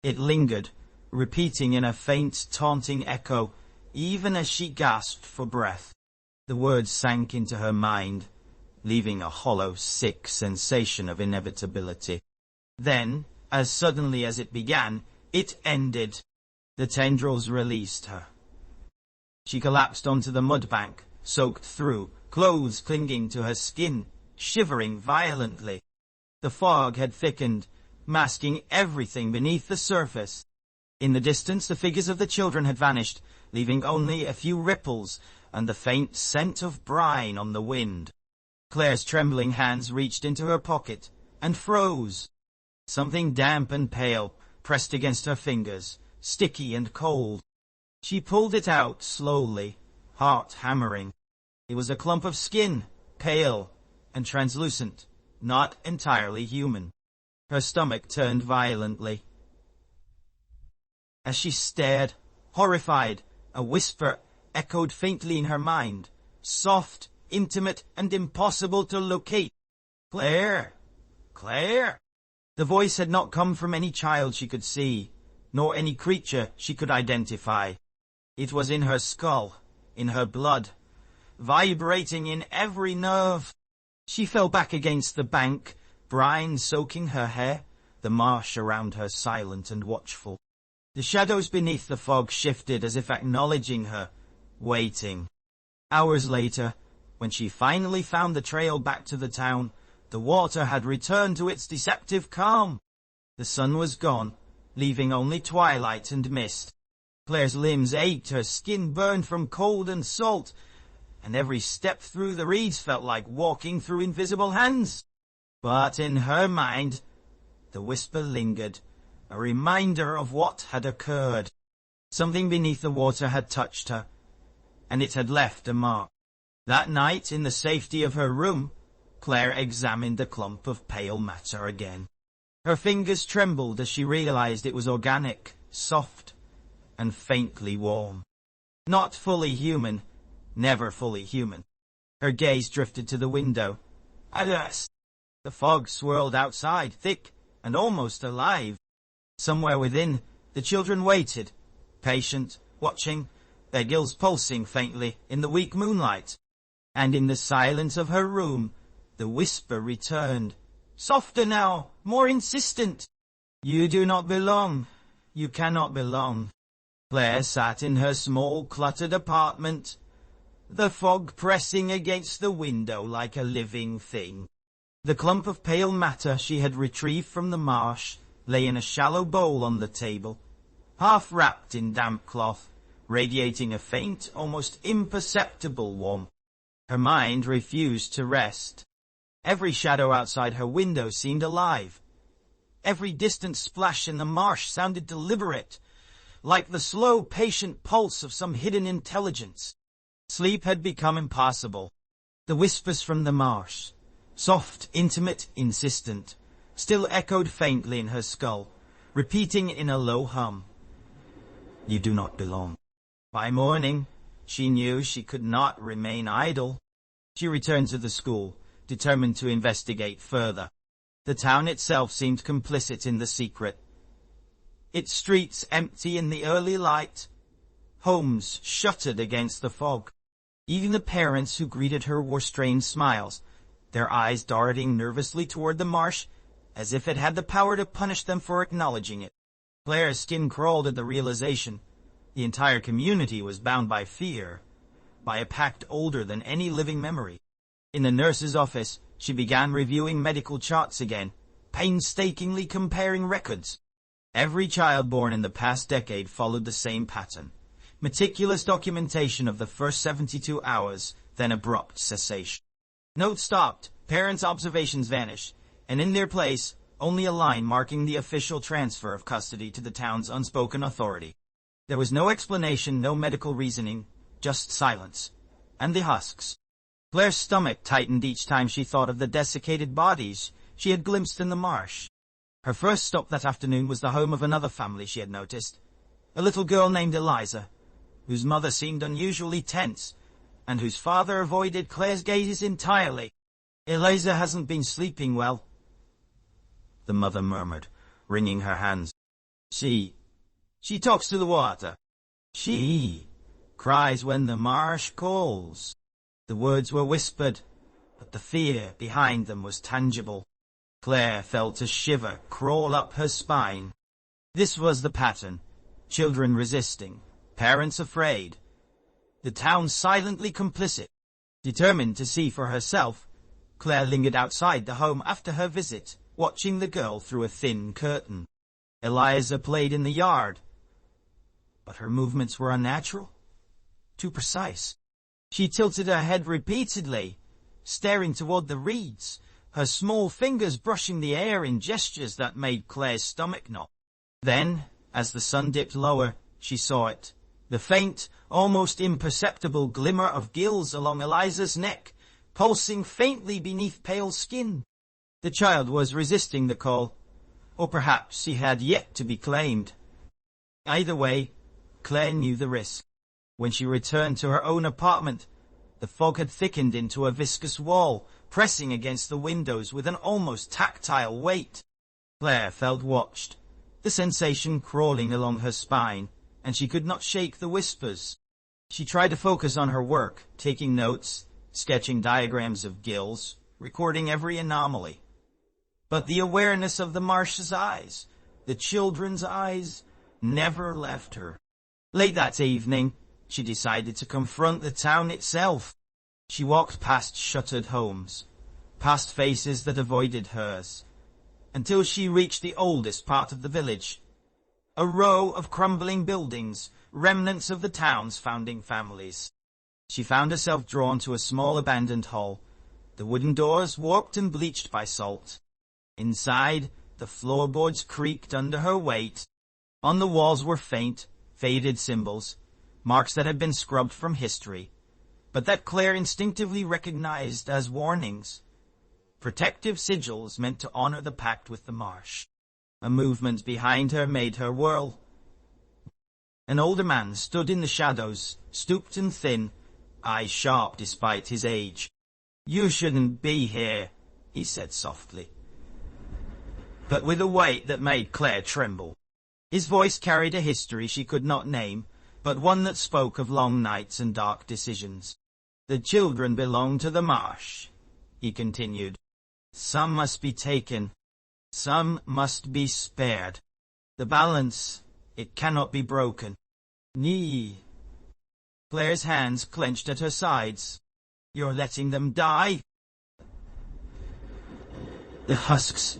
It lingered, repeating in a faint, taunting echo, even as she gasped for breath. The words sank into her mind, leaving a hollow, sick sensation of inevitability. Then, as suddenly as it began, it ended. The tendrils released her. She collapsed onto the mud bank, soaked through, clothes clinging to her skin, shivering violently. The fog had thickened, masking everything beneath the surface. In the distance, the figures of the children had vanished, leaving only a few ripples and the faint scent of brine on the wind. Claire's trembling hands reached into her pocket and froze. Something damp and pale pressed against her fingers, sticky and cold. She pulled it out slowly, heart hammering. It was a clump of skin, pale and translucent, not entirely human. Her stomach turned violently. As she stared, horrified, a whisper echoed faintly in her mind, soft, intimate, and impossible to locate. Claire! Claire! The voice had not come from any child she could see, nor any creature she could identify. It was in her skull, in her blood, vibrating in every nerve. She fell back against the bank, brine soaking her hair, the marsh around her silent and watchful. The shadows beneath the fog shifted as if acknowledging her, waiting. Hours later, when she finally found the trail back to the town, the water had returned to its deceptive calm. The sun was gone, leaving only twilight and mist. Claire's limbs ached, her skin burned from cold and salt, and every step through the reeds felt like walking through invisible hands. But in her mind, the whisper lingered, a reminder of what had occurred. Something beneath the water had touched her, and it had left a mark. That night, in the safety of her room, Claire examined the clump of pale matter again. Her fingers trembled as she realized it was organic, soft, and faintly warm. Not fully human, never fully human. Her gaze drifted to the window. Alas! The fog swirled outside, thick and almost alive. Somewhere within, the children waited, patient, watching, their gills pulsing faintly in the weak moonlight. And in the silence of her room, the whisper returned, softer now, more insistent. You do not belong. You cannot belong. Claire sat in her small, cluttered apartment, the fog pressing against the window like a living thing. The clump of pale matter she had retrieved from the marsh lay in a shallow bowl on the table, half wrapped in damp cloth, radiating a faint, almost imperceptible warmth. Her mind refused to rest. Every shadow outside her window seemed alive. Every distant splash in the marsh sounded deliberate, like the slow, patient pulse of some hidden intelligence. Sleep had become impossible. The whispers from the marsh, soft, intimate, insistent, still echoed faintly in her skull, repeating in a low hum, "You do not belong." By morning, she knew she could not remain idle. She returned to the school, determined to investigate further. The town itself seemed complicit in the secret. Its streets empty in the early light, homes shuttered against the fog. Even the parents who greeted her wore strange smiles, their eyes darting nervously toward the marsh, as if it had the power to punish them for acknowledging it. Claire's skin crawled at the realization. The entire community was bound by fear, by a pact older than any living memory. In the nurse's office, she began reviewing medical charts again, painstakingly comparing records. Every child born in the past decade followed the same pattern. Meticulous documentation of the first 72 hours, then abrupt cessation. Notes stopped, parents' observations vanished, and in their place, only a line marking the official transfer of custody to the town's unspoken authority. There was no explanation, no medical reasoning, just silence. And the husks. Claire's stomach tightened each time she thought of the desiccated bodies she had glimpsed in the marsh. Her first stop that afternoon was the home of another family she had noticed. A little girl named Eliza, whose mother seemed unusually tense, and whose father avoided Claire's gaze entirely. "Eliza hasn't been sleeping well," the mother murmured, wringing her hands. She talks to the water. She cries when the marsh calls." The words were whispered, but the fear behind them was tangible. Claire felt a shiver crawl up her spine. This was the pattern. Children resisting, parents afraid. The town silently complicit. Determined to see for herself, Claire lingered outside the home after her visit, watching the girl through a thin curtain. Eliza played in the yard, but her movements were unnatural, too precise. She tilted her head repeatedly, staring toward the reeds, her small fingers brushing the air in gestures that made Claire's stomach knot. Then, as the sun dipped lower, she saw it. The faint, almost imperceptible glimmer of gills along Eliza's neck, pulsing faintly beneath pale skin. The child was resisting the call, or perhaps he had yet to be claimed. Either way, Claire knew the risk. When she returned to her own apartment, the fog had thickened into a viscous wall, pressing against the windows with an almost tactile weight. Claire felt watched, the sensation crawling along her spine, and she could not shake the whispers. She tried to focus on her work, taking notes, sketching diagrams of gills, recording every anomaly. But the awareness of the marsh's eyes, the children's eyes, never left her. Late that evening, she decided to confront the town itself. She walked past shuttered homes, past faces that avoided hers, until she reached the oldest part of the village. A row of crumbling buildings, remnants of the town's founding families. She found herself drawn to a small abandoned hall, the wooden doors warped and bleached by salt. Inside, the floorboards creaked under her weight. On the walls were faint, faded symbols, marks that had been scrubbed from history, but that Claire instinctively recognized as warnings. Protective sigils meant to honor the pact with the marsh. A movement behind her made her whirl. An older man stood in the shadows, stooped and thin, eyes sharp despite his age. "You shouldn't be here," he said softly, but with a weight that made Claire tremble. His voice carried a history she could not name, but one that spoke of long nights and dark decisions. "The children belong to the marsh," he continued. "Some must be taken. Some must be spared. The balance, it cannot be broken." Knee. Claire's hands clenched at her sides. You're letting them die? The husks.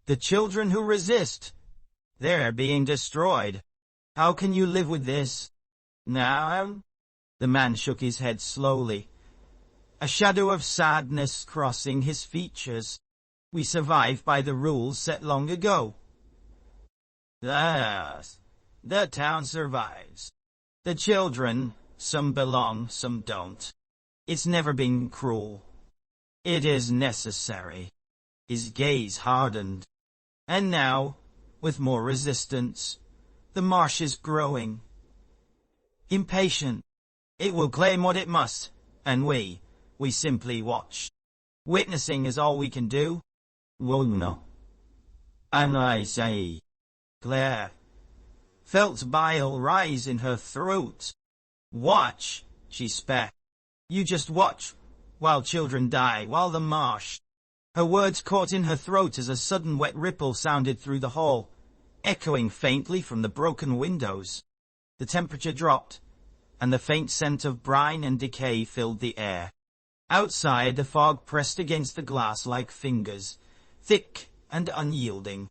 The children who resist. They're being destroyed. How can you live with this? Now? The man shook his head slowly, a shadow of sadness crossing his features. We survive by the rules set long ago. Yes, the town survives. The children, some belong, some don't. It's never been cruel. It is necessary. His gaze hardened. And now, with more resistance, the marsh is growing. Impatient. It will claim what it must, and we simply watch. Witnessing is all we can do. No. And I say, Claire felt bile rise in her throat. Watch, she spat. You just watch, while children die, while the marsh. Her words caught in her throat as a sudden wet ripple sounded through the hall, echoing faintly from the broken windows. The temperature dropped, and the faint scent of brine and decay filled the air. Outside, the fog pressed against the glass like fingers, thick and unyielding.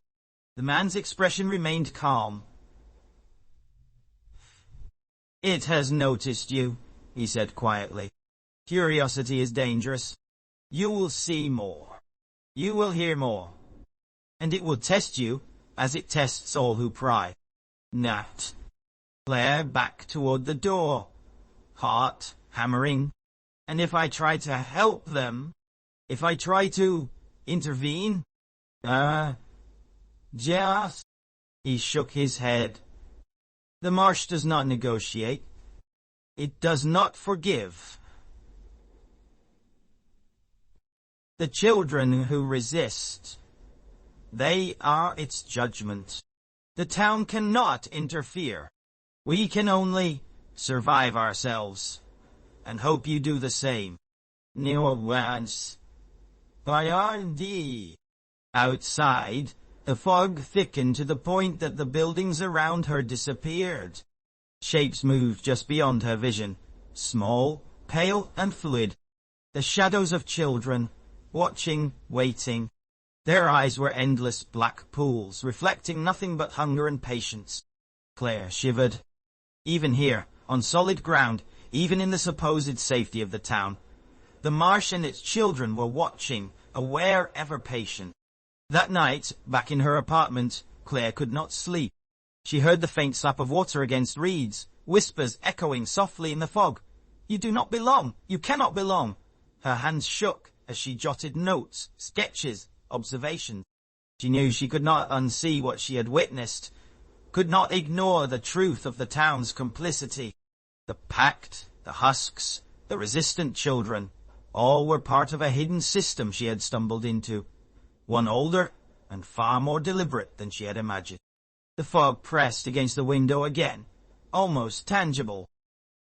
The man's expression remained calm. It has noticed you, he said quietly. Curiosity is dangerous. You will see more. You will hear more. And it will test you, as it tests all who pry. Nat. Claire back toward the door, heart hammering. And if I try to help them, if I try to intervene, just... He shook his head. The marsh does not negotiate. It does not forgive. The children who resist, they are its judgment. The town cannot interfere. We can only survive ourselves, and hope you do the same. Nuance. Bayardi. Outside, the fog thickened to the point that the buildings around her disappeared. Shapes moved just beyond her vision, small, pale, and fluid. The shadows of children, watching, waiting. Their eyes were endless black pools, reflecting nothing but hunger and patience. Claire shivered. Even here, on solid ground, even in the supposed safety of the town, the marsh and its children were watching, aware, ever patient. That night, back in her apartment, Claire could not sleep. She heard the faint slap of water against reeds, whispers echoing softly in the fog. You do not belong. You cannot belong. Her hands shook as she jotted notes, sketches, observations. She knew she could not unsee what she had witnessed, could not ignore the truth of the town's complicity. The pact, the husks, the resistant children, all were part of a hidden system she had stumbled into, one older and far more deliberate than she had imagined. The fog pressed against the window again, almost tangible.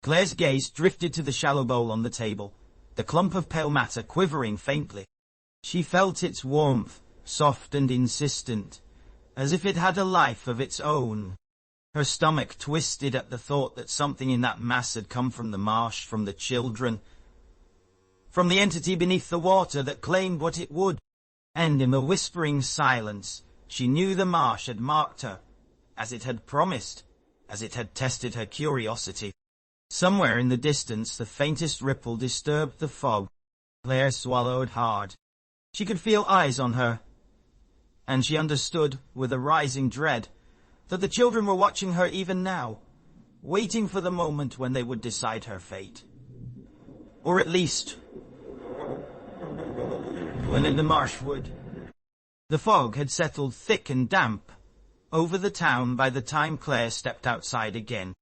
Claire's gaze drifted to the shallow bowl on the table, the clump of pale matter quivering faintly. She felt its warmth, soft and insistent, as if it had a life of its own. Her stomach twisted at the thought that something in that mass had come from the marsh, from the children, from the entity beneath the water that claimed what it would. And in the whispering silence, she knew the marsh had marked her, as it had promised, as it had tested her curiosity. Somewhere in the distance, the faintest ripple disturbed the fog. Claire swallowed hard. She could feel eyes on her, and she understood, with a rising dread, that the children were watching her even now, waiting for the moment when they would decide her fate. Or at least, when in the marsh would. The fog had settled thick and damp over the town by the time Claire stepped outside again.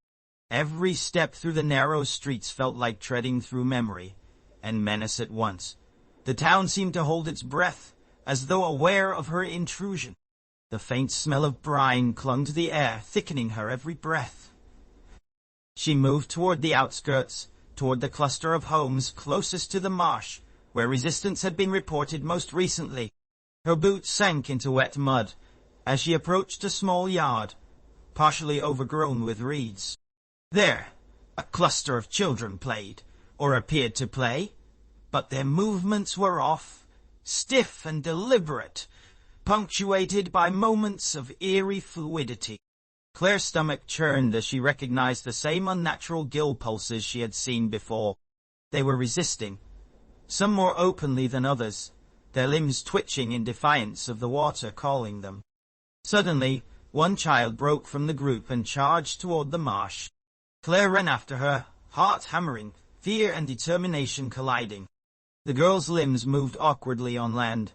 Every step through the narrow streets felt like treading through memory and menace at once. The town seemed to hold its breath, as though aware of her intrusion. The faint smell of brine clung to the air, thickening her every breath. She moved toward the outskirts, toward the cluster of homes closest to the marsh, where resistance had been reported most recently. Her boots sank into wet mud as she approached a small yard, partially overgrown with reeds. There, a cluster of children played, or appeared to play, but their movements were off, stiff and deliberate, punctuated by moments of eerie fluidity. Claire's stomach churned as she recognized the same unnatural gill pulses she had seen before. They were resisting, some more openly than others, their limbs twitching in defiance of the water calling them. Suddenly, one child broke from the group and charged toward the marsh. Claire ran after her, heart hammering, fear and determination colliding. The girl's limbs moved awkwardly on land.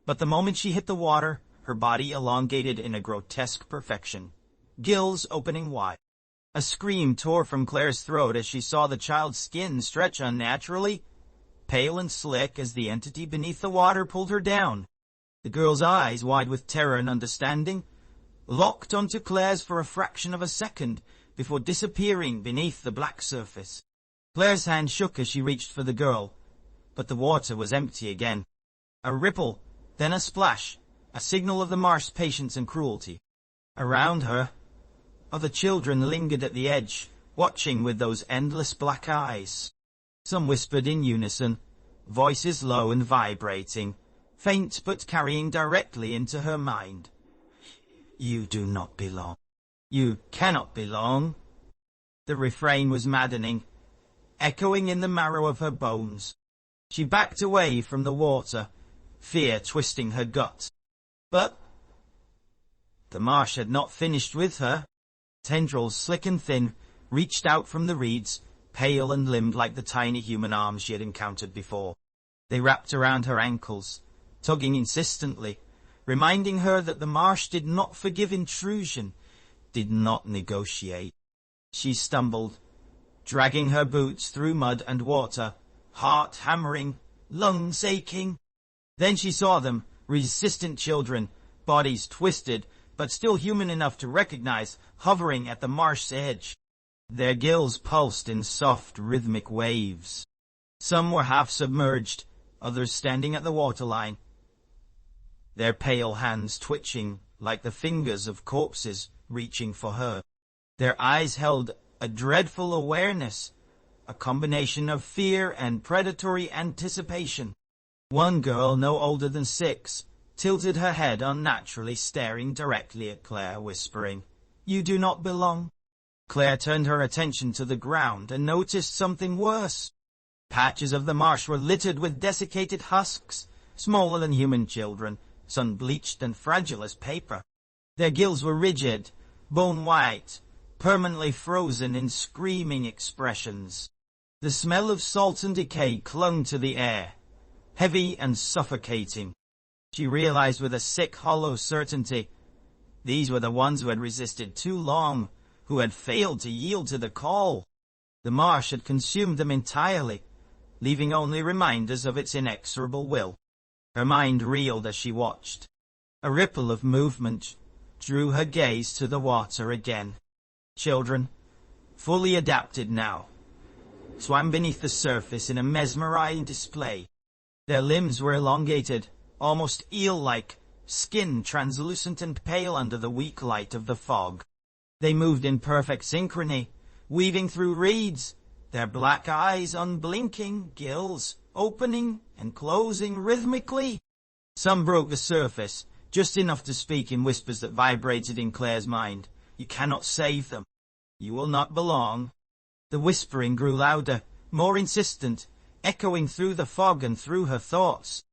But the moment she hit the water, her body elongated in a grotesque perfection, gills opening wide. A scream tore from Claire's throat as she saw the child's skin stretch unnaturally, pale and slick as the entity beneath the water pulled her down. The girl's eyes, wide with terror and understanding, locked onto Claire's for a fraction of a second before disappearing beneath the black surface. Claire's hand shook as she reached for the girl, but the water was empty again. A ripple, then a splash, a signal of the marsh's patience and cruelty. Around her, other children lingered at the edge, watching with those endless black eyes. Some whispered in unison, voices low and vibrating, faint but carrying directly into her mind. "You do not belong. You cannot belong." The refrain was maddening, echoing in the marrow of her bones. She backed away from the water, fear twisting her gut. But the marsh had not finished with her. Tendrils, slick and thin, reached out from the reeds, pale and limbed like the tiny human arms she had encountered before. They wrapped around her ankles, tugging insistently, reminding her that the marsh did not forgive intrusion, did not negotiate. She stumbled, dragging her boots through mud and water, heart hammering, lungs aching. Then she saw them, resistant children, bodies twisted, but still human enough to recognize, hovering at the marsh's edge. Their gills pulsed in soft, rhythmic waves. Some were half submerged, others standing at the waterline, their pale hands twitching like the fingers of corpses reaching for her. Their eyes held a dreadful awareness, a combination of fear and predatory anticipation. One girl, no older than 6, tilted her head unnaturally, staring directly at Claire, whispering, "You do not belong." Claire turned her attention to the ground and noticed something worse. Patches of the marsh were littered with desiccated husks, smaller than human children, sun-bleached and fragile as paper. Their gills were rigid, bone-white, permanently frozen in screaming expressions. The smell of salt and decay clung to the air, heavy and suffocating. She realized with a sick, hollow certainty, these were the ones who had resisted too long, who had failed to yield to the call. The marsh had consumed them entirely, leaving only reminders of its inexorable will. Her mind reeled as she watched. A ripple of movement drew her gaze to the water again. Children, fully adapted now, swam beneath the surface in a mesmerizing display. Their limbs were elongated, almost eel-like, skin translucent and pale under the weak light of the fog. They moved in perfect synchrony, weaving through reeds, their black eyes unblinking, gills opening and closing rhythmically. Some broke the surface, just enough to speak in whispers that vibrated in Claire's mind. "You cannot save them. You will not belong." The whispering grew louder, more insistent, echoing through the fog and through her thoughts.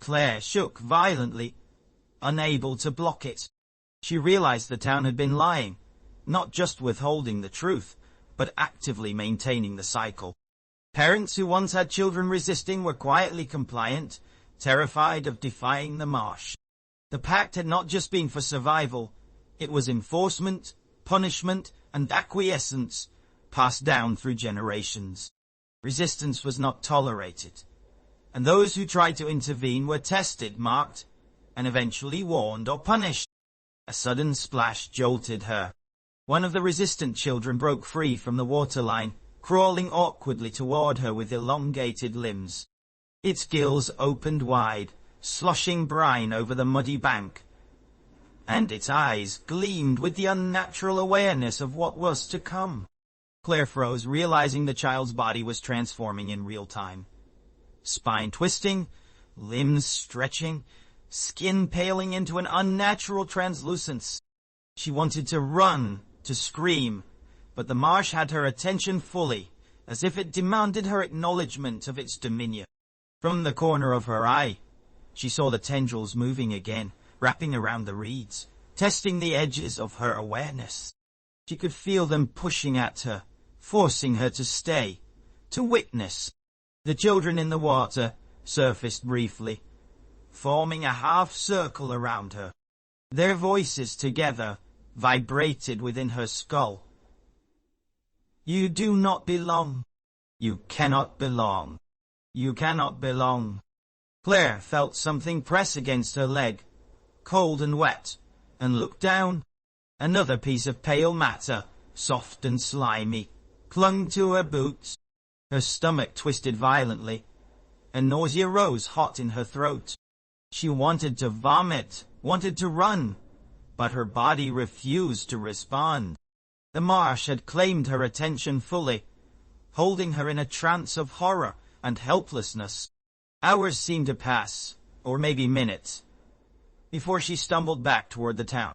Claire shook violently, unable to block it. She realized the town had been lying, not just withholding the truth, but actively maintaining the cycle. Parents who once had children resisting were quietly compliant, terrified of defying the marsh. The pact had not just been for survival, it was enforcement, punishment, and acquiescence, passed down through generations. Resistance was not tolerated, and those who tried to intervene were tested, marked, and eventually warned or punished. A sudden splash jolted her. One of the resistant children broke free from the waterline, crawling awkwardly toward her with elongated limbs. Its gills opened wide, sloshing brine over the muddy bank. and its eyes gleamed with the unnatural awareness of what was to come. Claire froze, realizing the child's body was transforming in real time. Spine twisting, limbs stretching, skin paling into an unnatural translucence. She wanted to run, to scream, but the marsh had her attention fully, as if it demanded her acknowledgement of its dominion. From the corner of her eye, she saw the tendrils moving again, wrapping around the reeds, testing the edges of her awareness. She could feel them pushing at her, forcing her to stay, to witness. The children in the water surfaced briefly, forming a half circle around her. Their voices together vibrated within her skull. You do not belong. You cannot belong. You cannot belong. Claire felt something press against her leg, cold and wet, and looked down. Another piece of pale matter, soft and slimy, clung to her boots. Her stomach twisted violently, and nausea rose hot in her throat. She wanted to vomit, wanted to run, but her body refused to respond. The marsh had claimed her attention fully, holding her in a trance of horror and helplessness. Hours seemed to pass, or maybe minutes, before she stumbled back toward the town.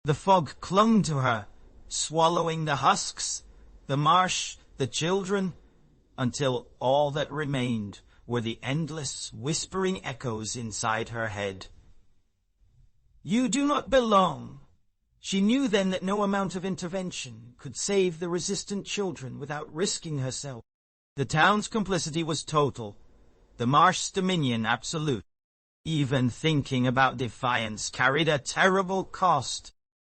The fog clung to her, swallowing the husks, the marsh, the children, until all that remained were the endless, whispering echoes inside her head. You do not belong. She knew then that no amount of intervention could save the resistant children without risking herself. The town's complicity was total, the marsh's dominion absolute. Even thinking about defiance carried a terrible cost.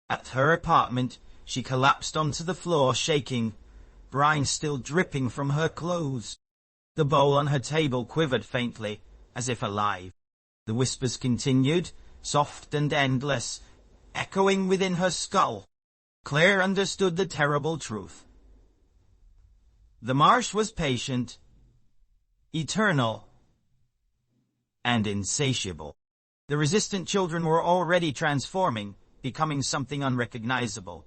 At her apartment, she collapsed onto the floor, shaking, brine still dripping from her clothes. The bowl on her table quivered faintly, as if alive. The whispers continued, soft and endless, echoing within her skull. Claire understood the terrible truth. The marsh was patient, eternal, and insatiable. The resistant children were already transforming, becoming something unrecognizable,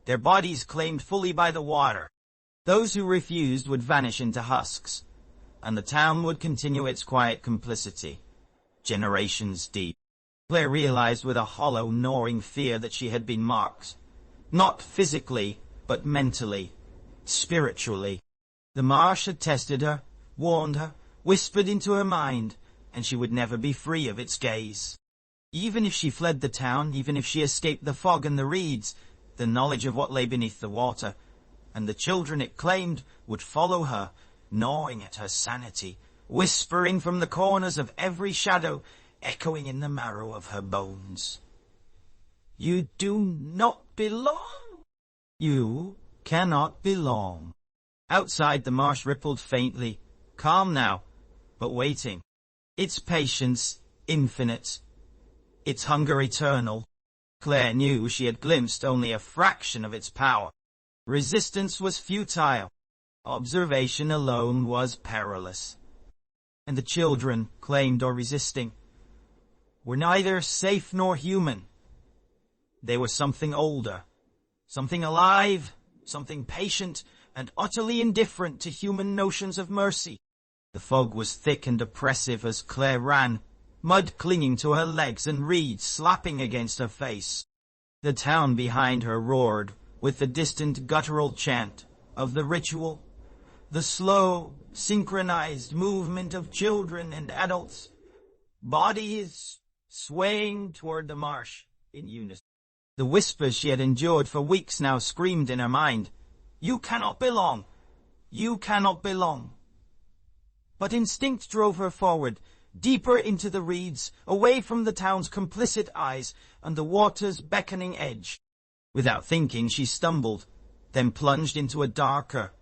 their bodies claimed fully by the water. Those who refused would vanish into husks, and the town would continue its quiet complicity, generations deep. Claire realized with a hollow, gnawing fear that she had been marked, not physically, but mentally, spiritually. The marsh had tested her, warned her, whispered into her mind, and she would never be free of its gaze. Even if she fled the town, even if she escaped the fog and the reeds, the knowledge of what lay beneath the water, and the children it claimed, would follow her, gnawing at her sanity, whispering from the corners of every shadow, echoing in the marrow of her bones. You do not belong. You cannot belong. Outside, the marsh rippled faintly, calm now, but waiting. Its patience infinite, its hunger eternal. Claire knew she had glimpsed only a fraction of its power. Resistance was futile. Observation alone was perilous. And the children, claimed or resisting, were neither safe nor human. They were something older, something alive, something patient, and utterly indifferent to human notions of mercy. The fog was thick and oppressive as Claire ran, mud clinging to her legs and reeds slapping against her face. The town behind her roared with the distant guttural chant of the ritual, the slow, synchronized movement of children and adults, bodies swaying toward the marsh in unison. The whispers she had endured for weeks now screamed in her mind, "You cannot belong! You cannot belong!" But instinct drove her forward, deeper into the reeds, away from the town's complicit eyes and the water's beckoning edge. Without thinking, she stumbled, then plunged into a darker,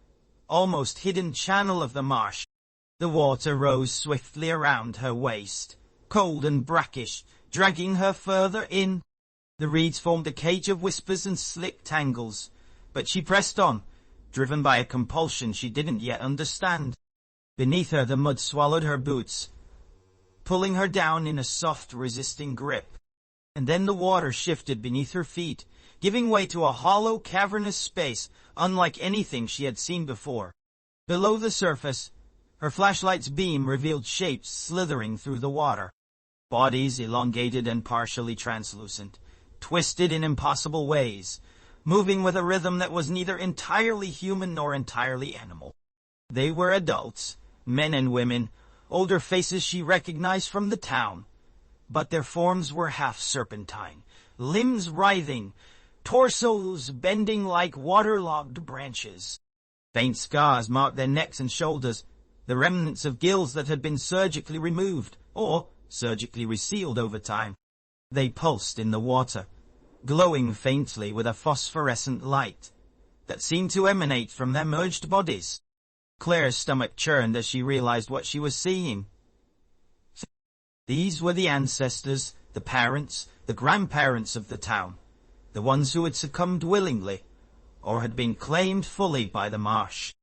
almost hidden channel of the marsh. The water rose swiftly around her waist, cold and brackish, dragging her further in. The reeds formed a cage of whispers and slick tangles, but she pressed on, driven by a compulsion she didn't yet understand. Beneath her, the mud swallowed her boots, pulling her down in a soft, resisting grip. And then the water shifted beneath her feet, giving way to a hollow, cavernous space unlike anything she had seen before. Below the surface, her flashlight's beam revealed shapes slithering through the water. Bodies elongated and partially translucent, twisted in impossible ways, moving with a rhythm that was neither entirely human nor entirely animal. They were adults, men and women, older faces she recognized from the town, but their forms were half serpentine, limbs writhing, torsos bending like waterlogged branches. Faint scars marked their necks and shoulders, the remnants of gills that had been surgically removed, or surgically resealed over time. They pulsed in the water, glowing faintly with a phosphorescent light that seemed to emanate from their merged bodies. Claire's stomach churned as she realized what she was seeing. These were the ancestors, the parents, the grandparents of the town, the ones who had succumbed willingly, or had been claimed fully by the marsh.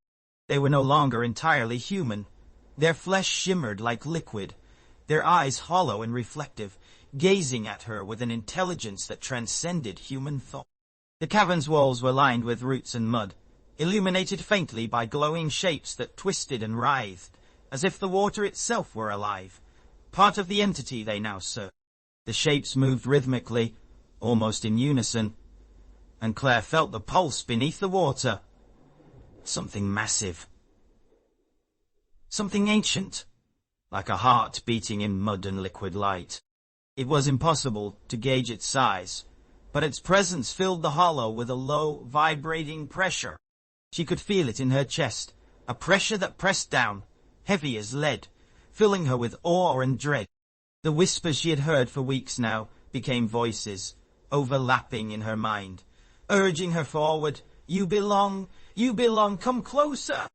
They were no longer entirely human. Their flesh shimmered like liquid, their eyes hollow and reflective, gazing at her with an intelligence that transcended human thought. The cavern's walls were lined with roots and mud, illuminated faintly by glowing shapes that twisted and writhed, as if the water itself were alive, part of the entity they now served. The shapes moved rhythmically, almost in unison, and Claire felt the pulse beneath the water. Something massive. Something ancient, like a heart beating in mud and liquid light. It was impossible to gauge its size, but its presence filled the hollow with a low, vibrating pressure. She could feel it in her chest, a pressure that pressed down, heavy as lead, filling her with awe and dread. The whispers she had heard for weeks now became voices, overlapping in her mind, urging her forward. You belong, come closer.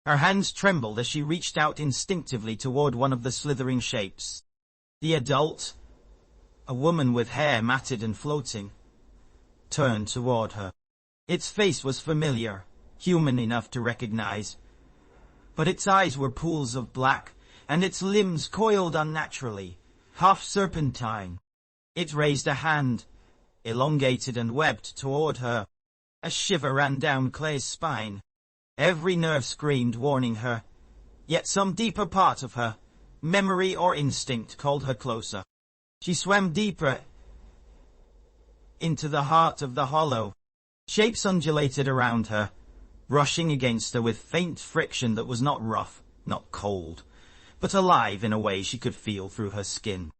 Her hands trembled as she reached out instinctively toward one of the slithering shapes. The adult, a woman with hair matted and floating, turned toward her. Its face was familiar, human enough to recognize, but its eyes were pools of black, and its limbs coiled unnaturally, half serpentine. It raised a hand, elongated and webbed, toward her. A shiver ran down Claire's spine. Every nerve screamed, warning her, yet some deeper part of her, memory or instinct, called her closer. She swam deeper into the heart of the hollow. Shapes undulated around her, brushing against her with faint friction that was not rough, not cold, but alive in a way she could feel through her skin.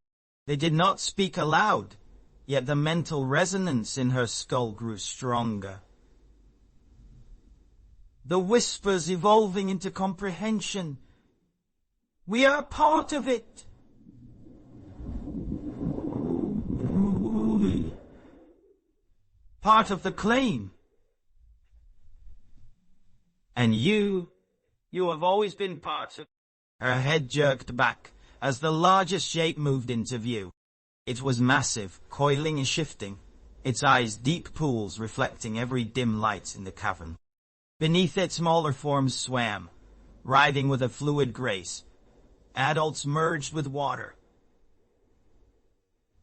They did not speak aloud, yet the mental resonance in her skull grew stronger. The whispers evolving into comprehension. We are part of it. Part of the claim. And you have always been part of... Her head jerked back as the largest shape moved into view. It was massive, coiling and shifting, its eyes deep pools reflecting every dim light in the cavern. Beneath it, smaller forms swam, writhing with a fluid grace. Adults merged with water,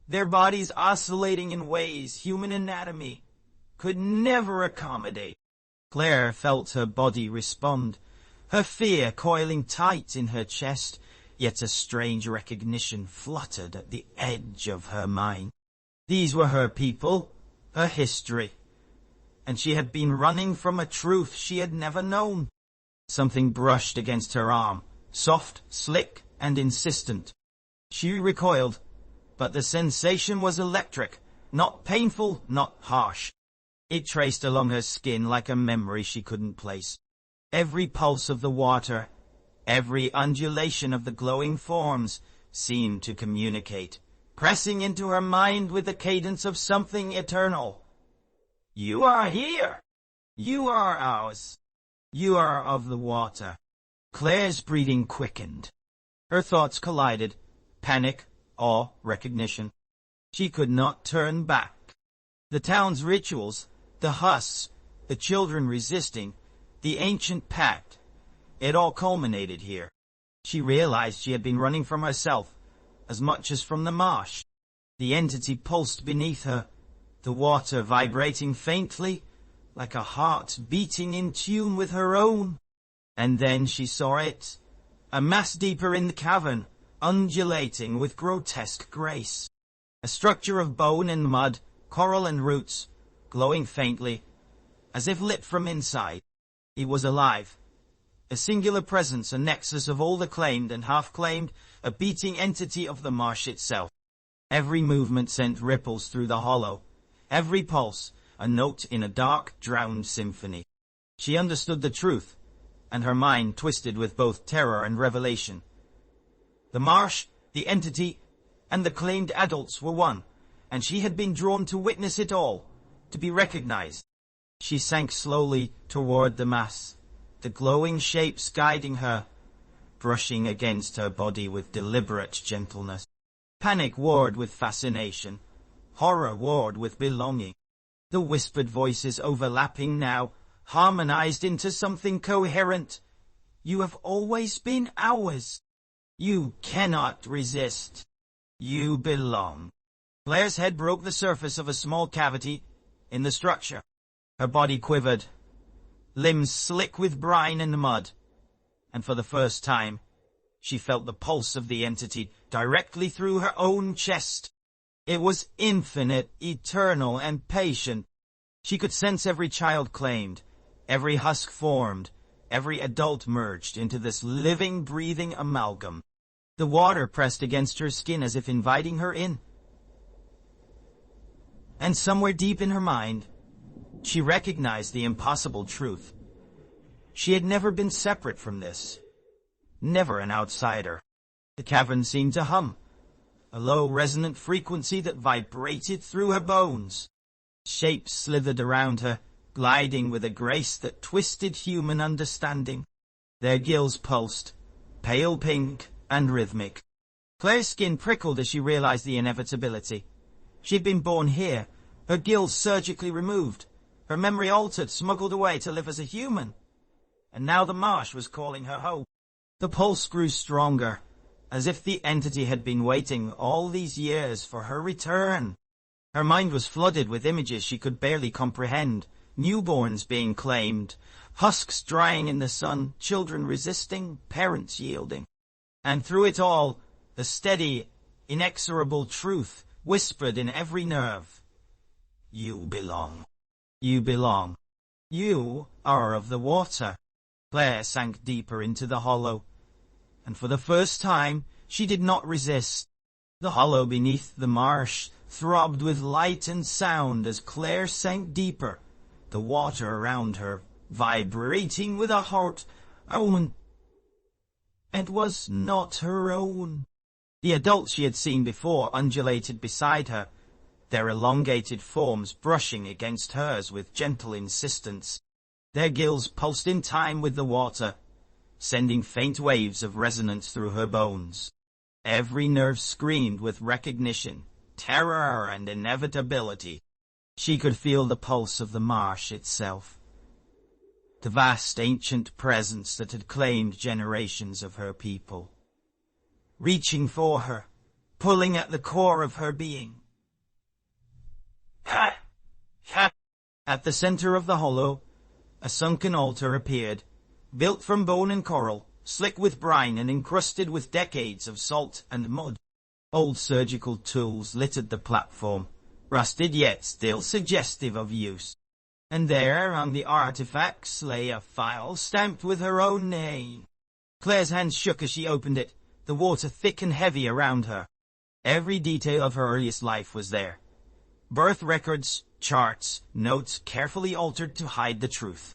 their bodies oscillating in ways human anatomy could never accommodate. Claire felt her body respond, her fear coiling tight in her chest, yet a strange recognition fluttered at the edge of her mind. These were her people, her history, and she had been running from a truth she had never known. Something brushed against her arm, soft, slick, and insistent. She recoiled, but the sensation was electric, not painful, not harsh. It traced along her skin like a memory she couldn't place. Every pulse of the water, every undulation of the glowing forms seemed to communicate, pressing into her mind with the cadence of something eternal. You are here. You are ours. You are of the water. Claire's breathing quickened. Her thoughts collided, panic, awe, recognition. She could not turn back. The town's rituals, the husks, the children resisting, the ancient pact, it all culminated here. She realized she had been running from herself as much as from the marsh. The entity pulsed beneath her, the water vibrating faintly, like a heart beating in tune with her own. And then she saw it, a mass deeper in the cavern, undulating with grotesque grace. A structure of bone and mud, coral and roots, glowing faintly, as if lit from inside. It was alive. A singular presence, a nexus of all the claimed and half-claimed, a beating entity of the marsh itself. Every movement sent ripples through the hollow. Every pulse, a note in a dark, drowned symphony. She understood the truth, and her mind twisted with both terror and revelation. The marsh, the entity, and the claimed adults were one, and she had been drawn to witness it all, to be recognized. She sank slowly toward the mass, the glowing shapes guiding her, brushing against her body with deliberate gentleness. Panic warred with fascination, horror warred with belonging. The whispered voices overlapping now, harmonized into something coherent. You have always been ours. You cannot resist. You belong. Claire's head broke the surface of a small cavity in the structure. Her body quivered, limbs slick with brine and mud, and for the first time, she felt the pulse of the entity directly through her own chest. It was infinite, eternal, and patient. She could sense every child claimed, every husk formed, every adult merged into this living, breathing amalgam. The water pressed against her skin as if inviting her in. And somewhere deep in her mind, she recognized the impossible truth. She had never been separate from this. Never an outsider. The cavern seemed to hum, a low resonant frequency that vibrated through her bones. Shapes slithered around her, gliding with a grace that twisted human understanding. Their gills pulsed, pale pink and rhythmic. Claire's skin prickled as she realized the inevitability. She'd been born here, her gills surgically removed, her memory altered, smuggled away to live as a human. And now the marsh was calling her home. The pulse grew stronger, as if the entity had been waiting all these years for her return. Her mind was flooded with images she could barely comprehend. Newborns being claimed, husks drying in the sun, children resisting, parents yielding. And through it all, the steady, inexorable truth whispered in every nerve. You belong. You belong. You are of the water. Claire sank deeper into the hollow, and for the first time she did not resist. The hollow beneath the marsh throbbed with light and sound as Claire sank deeper, the water around her vibrating with a heart own. It was not her own. The adults she had seen before undulated beside her, their elongated forms brushing against hers with gentle insistence. Their gills pulsed in time with the water, sending faint waves of resonance through her bones. Every nerve screamed with recognition, terror, and inevitability. She could feel the pulse of the marsh itself, the vast ancient presence that had claimed generations of her people, reaching for her, pulling at the core of her being. Ha! Ha! At the center of the hollow, a sunken altar appeared, built from bone and coral, slick with brine and encrusted with decades of salt and mud. Old surgical tools littered the platform, rusted yet still suggestive of use. And there, on the artifacts, lay a file stamped with her own name. Claire's hands shook as she opened it, the water thick and heavy around her. Every detail of her earliest life was there. Birth records, charts, notes carefully altered to hide the truth.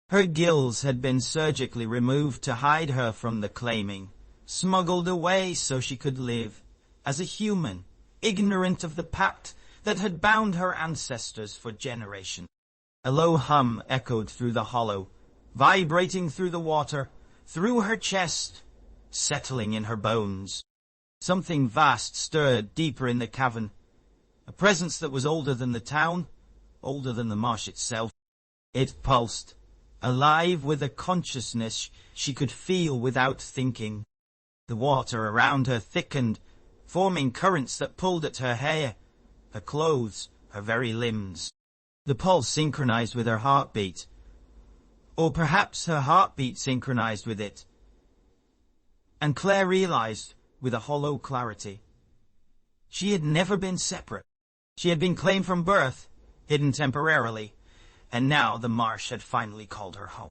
Her gills had been surgically removed to hide her from the claiming, smuggled away so she could live as a human, ignorant of the pact that had bound her ancestors for generations. A low hum echoed through the hollow, vibrating through the water, through her chest, settling in her bones. Something vast stirred deeper in the cavern, a presence that was older than the town, older than the marsh itself. It pulsed, alive with a consciousness she could feel without thinking. The water around her thickened, forming currents that pulled at her hair, her clothes, her very limbs. The pulse synchronized with her heartbeat. Or perhaps her heartbeat synchronized with it. And Claire realized, with a hollow clarity, she had never been separate. She had been claimed from birth, hidden temporarily, and now the marsh had finally called her home.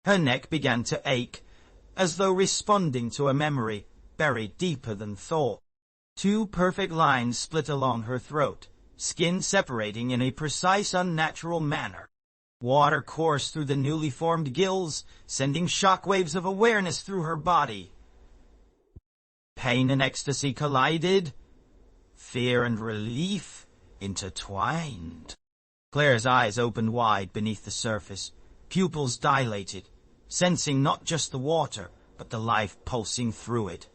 Her neck began to ache, as though responding to a memory buried deeper than thought. 2 perfect lines split along her throat, skin separating in a precise, unnatural manner. Water coursed through the newly formed gills, sending shockwaves of awareness through her body. Pain and ecstasy collided. Fear and relief intertwined. Claire's eyes opened wide beneath the surface, pupils dilated, sensing not just the water, but the life pulsing through it.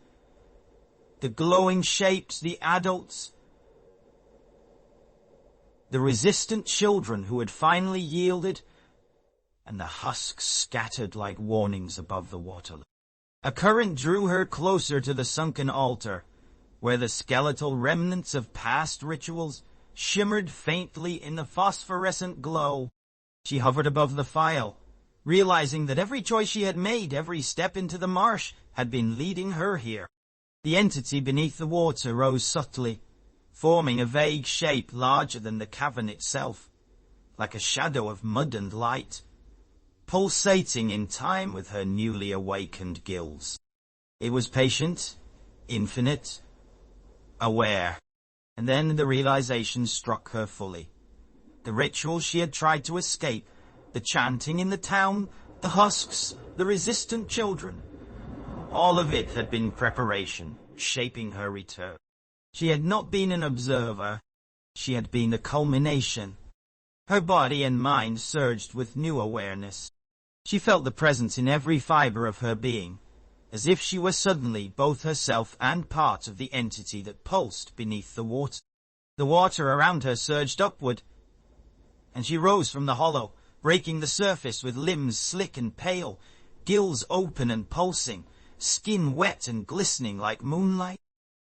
The glowing shapes, the adults, the resistant children who had finally yielded, and the husks scattered like warnings above the water. A current drew her closer to the sunken altar, where the skeletal remnants of past rituals shimmered faintly in the phosphorescent glow. She hovered above the file, realizing that every choice she had made, every step into the marsh, had been leading her here. The entity beneath the water rose subtly, forming a vague shape larger than the cavern itself, like a shadow of mud and light, pulsating in time with her newly awakened gills. It was patient, infinite, aware, and then the realization struck her fully. The ritual she had tried to escape, the chanting in the town, the husks, the resistant children, all of it had been preparation, shaping her return. She had not been an observer, she had been the culmination. Her body and mind surged with new awareness. She felt the presence in every fiber of her being, as if she were suddenly both herself and part of the entity that pulsed beneath the water. The water around her surged upward, and she rose from the hollow, breaking the surface with limbs slick and pale, gills open and pulsing, skin wet and glistening like moonlight.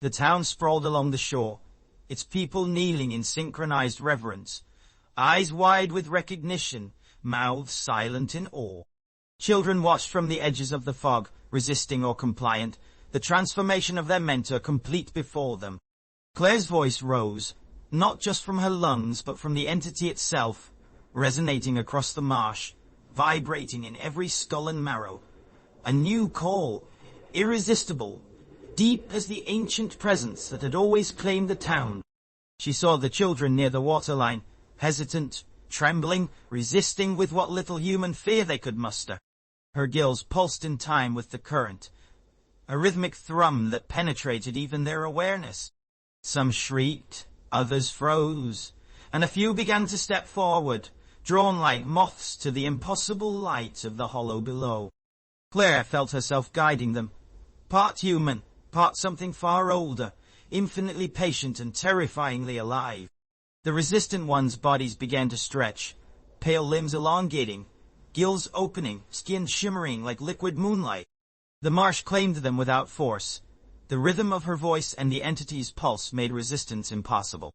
The town sprawled along the shore, its people kneeling in synchronized reverence, eyes wide with recognition, mouths silent in awe. Children watched from the edges of the fog, resisting or compliant, the transformation of their mentor complete before them. Claire's voice rose, not just from her lungs, but from the entity itself, resonating across the marsh, vibrating in every skull and marrow. A new call, irresistible, deep as the ancient presence that had always claimed the town. She saw the children near the waterline, hesitant, trembling, resisting with what little human fear they could muster. Her gills pulsed in time with the current, a rhythmic thrum that penetrated even their awareness. Some shrieked, others froze, and a few began to step forward, drawn like moths to the impossible light of the hollow below. Claire felt herself guiding them, part human, part something far older, infinitely patient and terrifyingly alive. The resistant ones' bodies began to stretch, pale limbs elongating, gills opening, skin shimmering like liquid moonlight. The marsh claimed them without force. The rhythm of her voice and the entity's pulse made resistance impossible.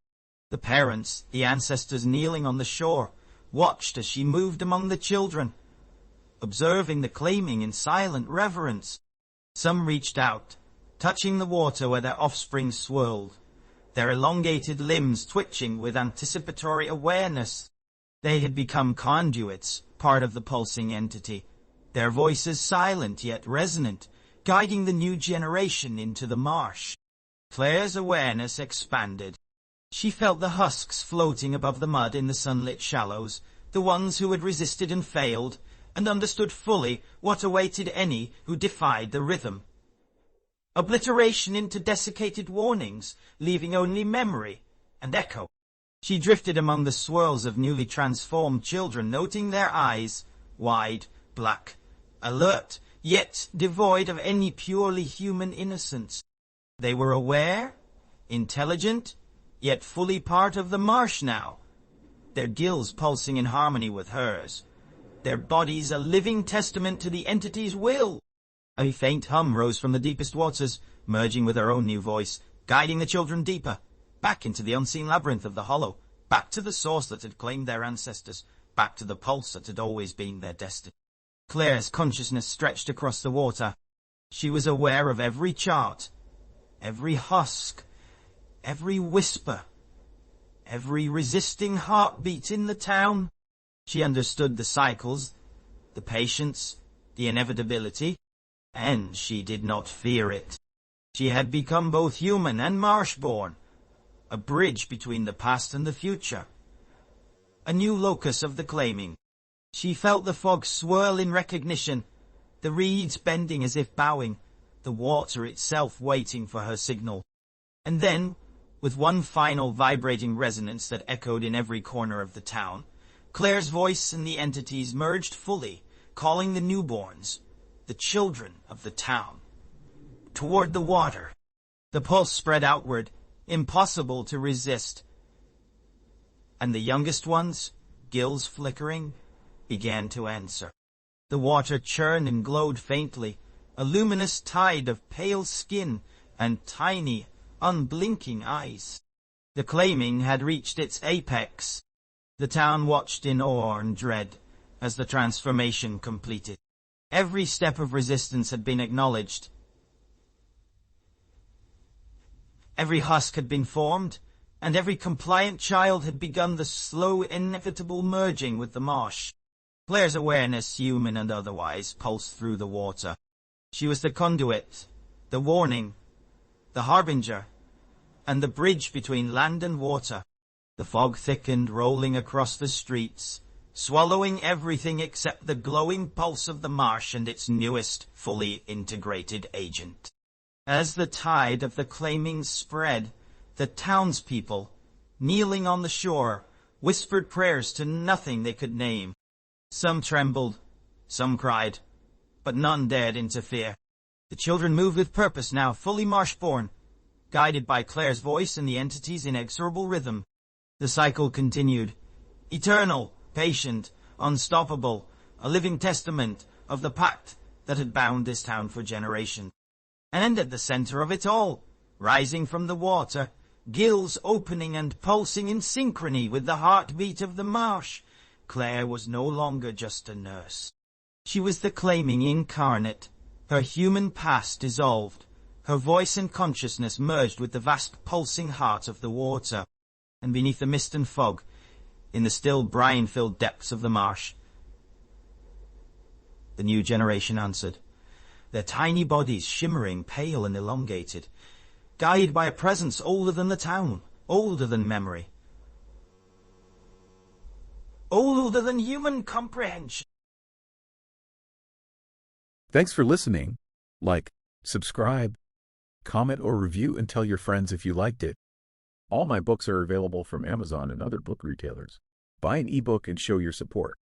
The parents, the ancestors kneeling on the shore, watched as she moved among the children, observing the claiming in silent reverence. Some reached out, touching the water where their offspring swirled, their elongated limbs twitching with anticipatory awareness. They had become conduits, part of the pulsing entity, their voices silent yet resonant, guiding the new generation into the marsh. Claire's awareness expanded. She felt the husks floating above the mud in the sunlit shallows, the ones who had resisted and failed, and understood fully what awaited any who defied the rhythm. Obliteration into desiccated warnings, leaving only memory and echo. She drifted among the swirls of newly transformed children, noting their eyes, wide, black, alert, yet devoid of any purely human innocence. They were aware, intelligent, yet fully part of the marsh now, their gills pulsing in harmony with hers, their bodies a living testament to the entity's will. A faint hum rose from the deepest waters, merging with her own new voice, guiding the children deeper, back into the unseen labyrinth of the hollow, back to the source that had claimed their ancestors, back to the pulse that had always been their destiny. Claire's consciousness stretched across the water. She was aware of every chart, every husk, every whisper, every resisting heartbeat in the town. She understood the cycles, the patience, the inevitability, and she did not fear it. She had become both human and marsh-born, a bridge between the past and the future, a new locus of the claiming. She felt the fog swirl in recognition, the reeds bending as if bowing, the water itself waiting for her signal. And then, with one final vibrating resonance that echoed in every corner of the town, Claire's voice and the entities merged fully, calling the newborns, the children of the town, toward the water. The pulse spread outward, impossible to resist, and the youngest ones, gills flickering, began to answer. The water churned and glowed faintly, a luminous tide of pale skin and tiny, unblinking eyes. The claiming had reached its apex. The town watched in awe and dread as the transformation completed. Every step of resistance had been acknowledged. Every husk had been formed, and every compliant child had begun the slow, inevitable merging with the marsh. Claire's awareness, human and otherwise, pulsed through the water. She was the conduit, the warning, the harbinger, and the bridge between land and water. The fog thickened, rolling across the streets, swallowing everything except the glowing pulse of the marsh and its newest, fully integrated agent. As the tide of the claiming spread, the townspeople, kneeling on the shore, whispered prayers to nothing they could name. Some trembled, some cried, but none dared interfere. The children moved with purpose now, fully marsh-born, guided by Claire's voice and the entity's inexorable rhythm. The cycle continued, eternal, patient, unstoppable, a living testament of the pact that had bound this town for generations. And at the center of it all, rising from the water, gills opening and pulsing in synchrony with the heartbeat of the marsh, Claire was no longer just a nurse. She was the claiming incarnate, her human past dissolved, her voice and consciousness merged with the vast pulsing heart of the water. And beneath the mist and fog, in the still brine-filled depths of the marsh, the new generation answered, their tiny bodies shimmering, pale and elongated, guided by a presence older than the town, older than memory, older than human comprehension. Thanks for listening. Like, subscribe, comment or review and tell your friends if you liked it. All my books are available from Amazon and other book retailers. Buy an ebook and show your support.